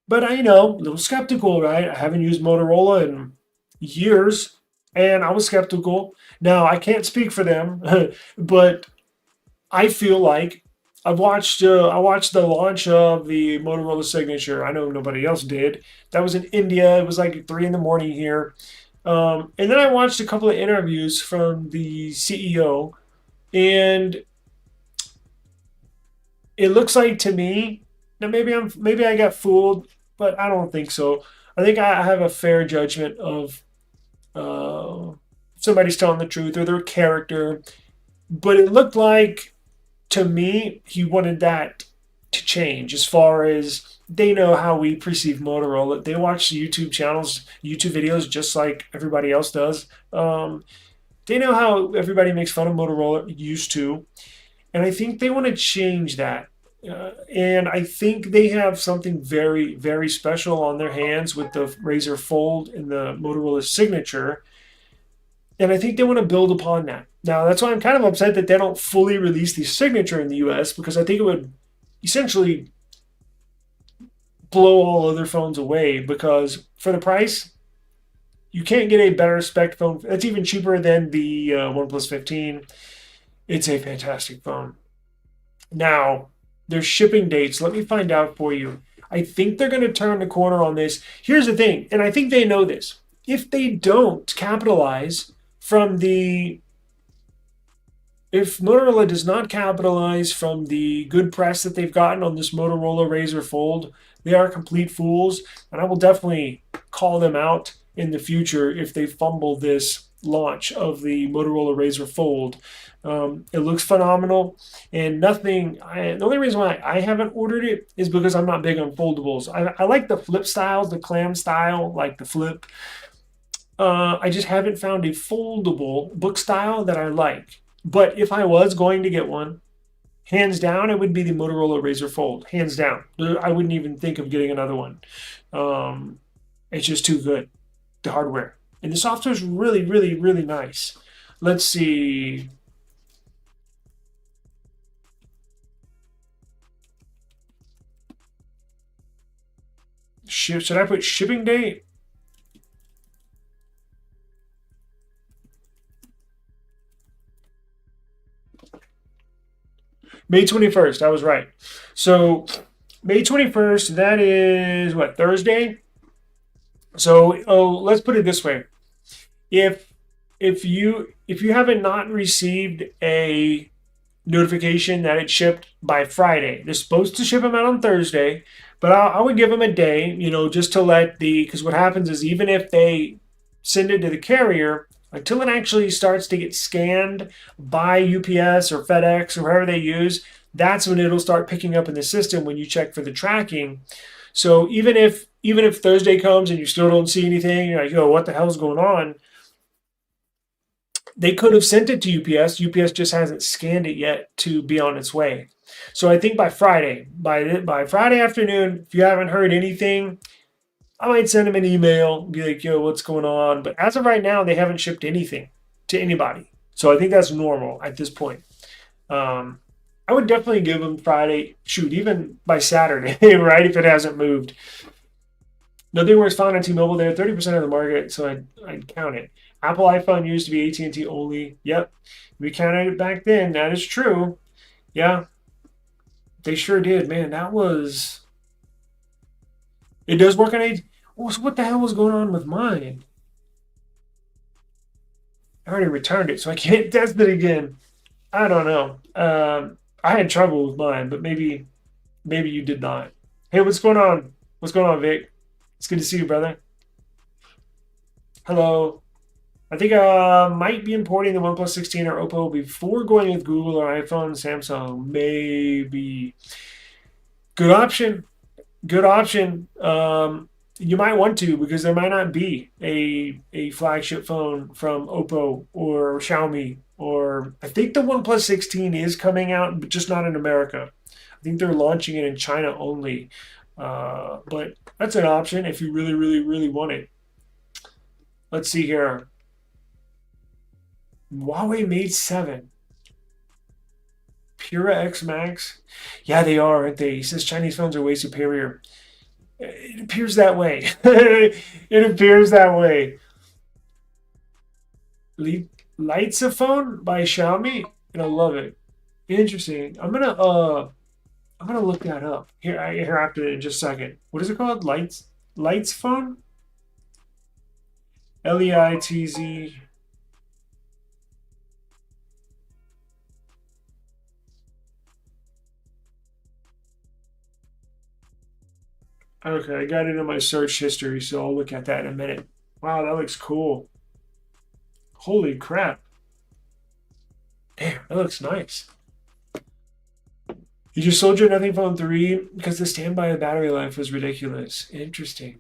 [SPEAKER 3] but I know, a little skeptical, right? I haven't used Motorola in years, and I was skeptical. Now, I can't speak for them, but I feel like I watched the launch of the Motorola Signature. I know nobody else did. That was in India. It was like 3 in the morning here. And then I watched a couple of interviews from the CEO, and it looks like to me, now maybe I got fooled, but I don't think so. I think I have a fair judgment of somebody's telling the truth or their character. But it looked like, to me, he wanted that to change as far as they know how we perceive Motorola. They watch YouTube channels, YouTube videos, just like everybody else does. They know how everybody makes fun of Motorola, used to. And I think they want to change that. And I think they have something very, very special on their hands with the Razr Fold and the Motorola Signature. And I think they want to build upon that. Now, that's why I'm kind of upset that they don't fully release the Signature in the US, because I think it would essentially blow all other phones away, because for the price, you can't get a better spec phone. That's even cheaper than the OnePlus 15. It's a fantastic phone. Now, their shipping dates, let me find out for you. I think they're going to turn the corner on this. Here's the thing, and I think they know this. If they don't capitalize from the if Motorola does not capitalize from the good press that they've gotten on this Motorola Razr Fold, they are complete fools, and I will definitely call them out in the future if they fumble this launch of the Motorola Razr Fold. It looks phenomenal, and the only reason why I haven't ordered it is because I'm not big on foldables. I like the flip styles, the clam style, like the flip. I just haven't found a foldable book style that I like. But if I was going to get one, hands down, it would be the Motorola Razr Fold. Hands down. I wouldn't even think of getting another one. It's just too good, the hardware. And the software is really, really, really nice. Let's see. Should I put shipping date? May 21st. I was right. So May 21st, that is what, Thursday? So let's put it this way. If you haven't not received a notification that it shipped by Friday, they're supposed to ship them out on Thursday, but I would give them a day, just to because what happens is, even if they send it to the carrier, until it actually starts to get scanned by UPS or FedEx or whoever they use, that's when it'll start picking up in the system when you check for the tracking. So even if Thursday comes and you still don't see anything, you're like, what the hell's going on? They could have sent it to UPS. UPS just hasn't scanned it yet to be on its way. So I think by Friday afternoon, if you haven't heard anything, I might send them an email, be like, what's going on? But as of right now, they haven't shipped anything to anybody. So I think that's normal at this point. I would definitely give them Friday, even by Saturday, right, if it hasn't moved. Nothing works fine on T-Mobile. They're 30% of the market, so I'd count it. Apple iPhone used to be AT&T only. Yep, we counted it back then. That is true. Yeah, they sure did. Man, it does work on AT. So what the hell was going on with mine? I already returned it, so I can't test it again. I don't know. I had trouble with mine, but maybe you did not. Hey, what's going on? What's going on, Vic? It's good to see you, brother. Hello. I think I might be importing the OnePlus 16 or Oppo before going with Google or iPhone, Samsung. Maybe. Good option. Good option. You might want to, because there might not be a flagship phone from Oppo or Xiaomi, or I think the OnePlus 16 is coming out, but just not in America. I think they're launching it in China only. But that's an option if you really, really, really want it. Let's see here. Huawei Mate 7. Pura X Max. Yeah, they are, aren't they? He says Chinese phones are way superior. It appears that way. It appears that way. Lyca phone by Xiaomi, and I love it. Interesting. I'm gonna look that up here after in just a second. What is it called? Lights phone? Leitz. Okay, I got it in my search history, so I'll look at that in a minute. Wow, that looks cool. Holy crap. Damn, that looks nice. You just sold your Nothing Phone 3 because the standby battery life was ridiculous. Interesting.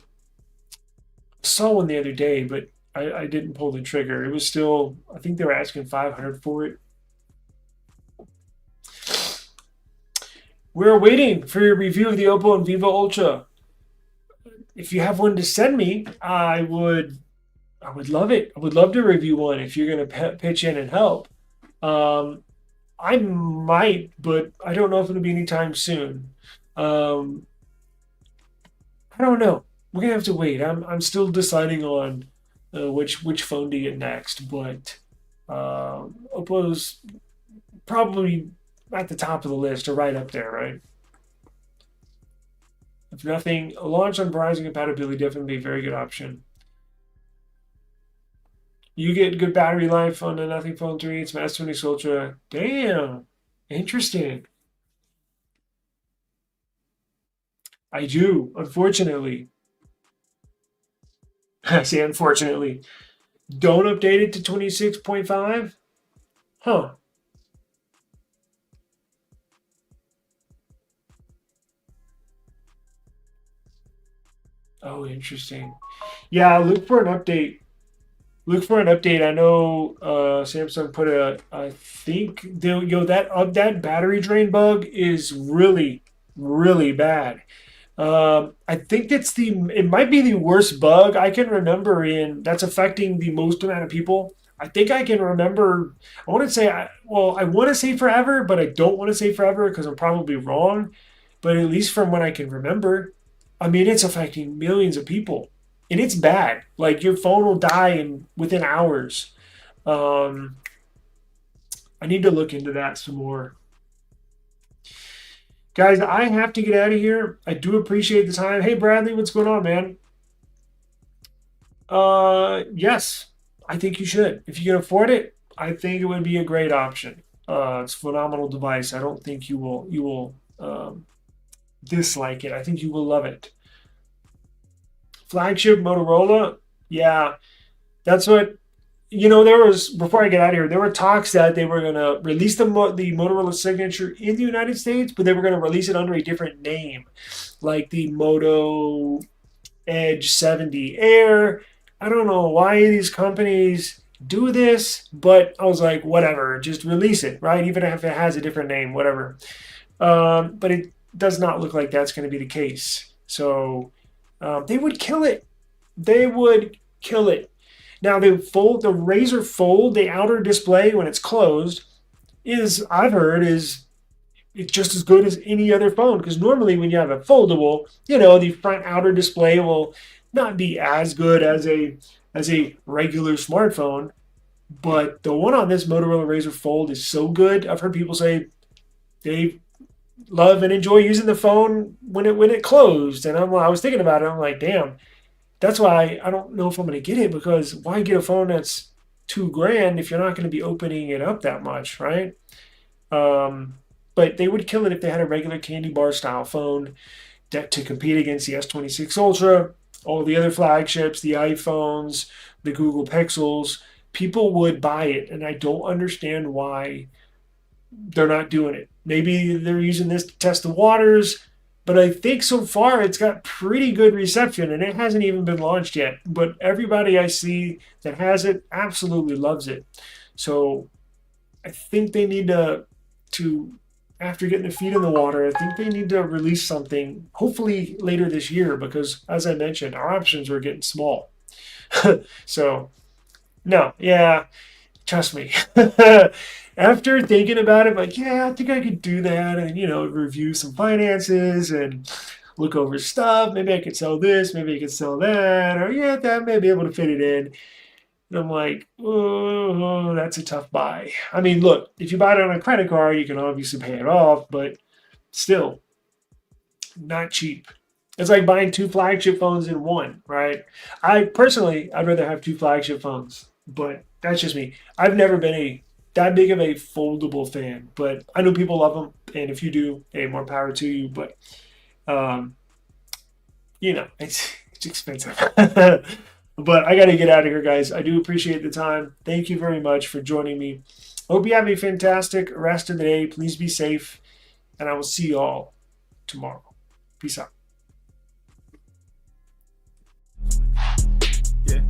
[SPEAKER 3] I saw one the other day, but I didn't pull the trigger. It was still, I think they were asking 500 for it. We're waiting for your review of the Oppo and Vivo Ultra. If you have one to send me, I would love it. I would love to review one if you're going to pitch in and help. Um, I might, but I don't know if it'll be anytime soon. Um, I don't know. We're gonna have to wait. I'm still deciding on which phone to get next, but Oppo's probably at the top of the list or right up there, right? If nothing, a launch on Verizon compatibility definitely be a very good option. You get good battery life on the Nothing Phone 3. It's S20 Ultra. Damn, interesting. I do, unfortunately. I say unfortunately. Don't update it to 26.5? Huh. Oh, interesting. Yeah, look for an update. Look for an update. I know Samsung put a. I think that battery drain bug is really, really bad. I think it might be the worst bug I can remember in that's affecting the most amount of people. I think I can remember. I want to say, well, I want to say forever, but I don't want to say forever because I'm probably wrong. But at least from what I can remember, I mean, it's affecting millions of people, and it's bad. Like your phone will die within hours. Um, I need to look into that some more. Guys, I have to get out of here. I do appreciate the time. Hey, Bradley, what's going on, man? Yes, I think you should. If you can afford it, I think it would be a great option. It's a phenomenal device. I don't think you will dislike it. I think you will love it. Flagship Motorola, yeah, that's what there was before I get out of here. There were talks that they were gonna release the Motorola Signature in the United States, but they were gonna release it under a different name, like the Moto Edge 70 Air. I don't know why these companies do this, but I was like, whatever, just release it, right? Even if it has a different name, whatever. But it does not look like that's going to be the case. So they would kill it. They would kill it. Now the Razor Fold, the outer display when it's closed, I've heard is it's just as good as any other phone because normally when you have a foldable, the front outer display will not be as good as a regular smartphone. But the one on this Motorola Razr Fold is so good. I've heard people say they love and enjoy using the phone when it closed. And I was thinking about it. I'm like, damn, that's why I don't know if I'm going to get it because why get a phone that's $2,000 if you're not going to be opening it up that much, right? Um, but they would kill it if they had a regular candy bar style phone to compete against the S26 Ultra, all the other flagships, the iPhones, the Google Pixels. People would buy it, and I don't understand why they're not doing it. Maybe they're using this to test the waters, but I think so far it's got pretty good reception, and it hasn't even been launched yet. But everybody I see that has it absolutely loves it. So I think they need to after getting their feet in the water, I think they need to release something hopefully later this year because as I mentioned, our options are getting small. So no, yeah, trust me. After thinking about it, like, yeah, I think I could do that and review some finances and look over stuff. Maybe I could sell this, maybe I could sell that, or yeah, that may be able to fit it in. And I'm like, oh, that's a tough buy. I mean, look, if you buy it on a credit card, you can obviously pay it off, but still not cheap. It's like buying two flagship phones in one, right? I'd rather have two flagship phones, but that's just me. I've never been that big of a foldable fan, but I know people love them, and if you do, hey, more power to you. But um, it's expensive. But I got to get out of here, guys. I do appreciate the time. Thank you very much for joining me. Hope you have a fantastic rest of the day. Please be safe, and I will see you all tomorrow. Peace out.
[SPEAKER 2] Yeah.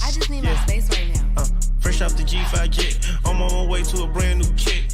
[SPEAKER 1] I just need my space right now.
[SPEAKER 2] Fresh fresh off the G5 jet. I'm on my way to a brand new kit.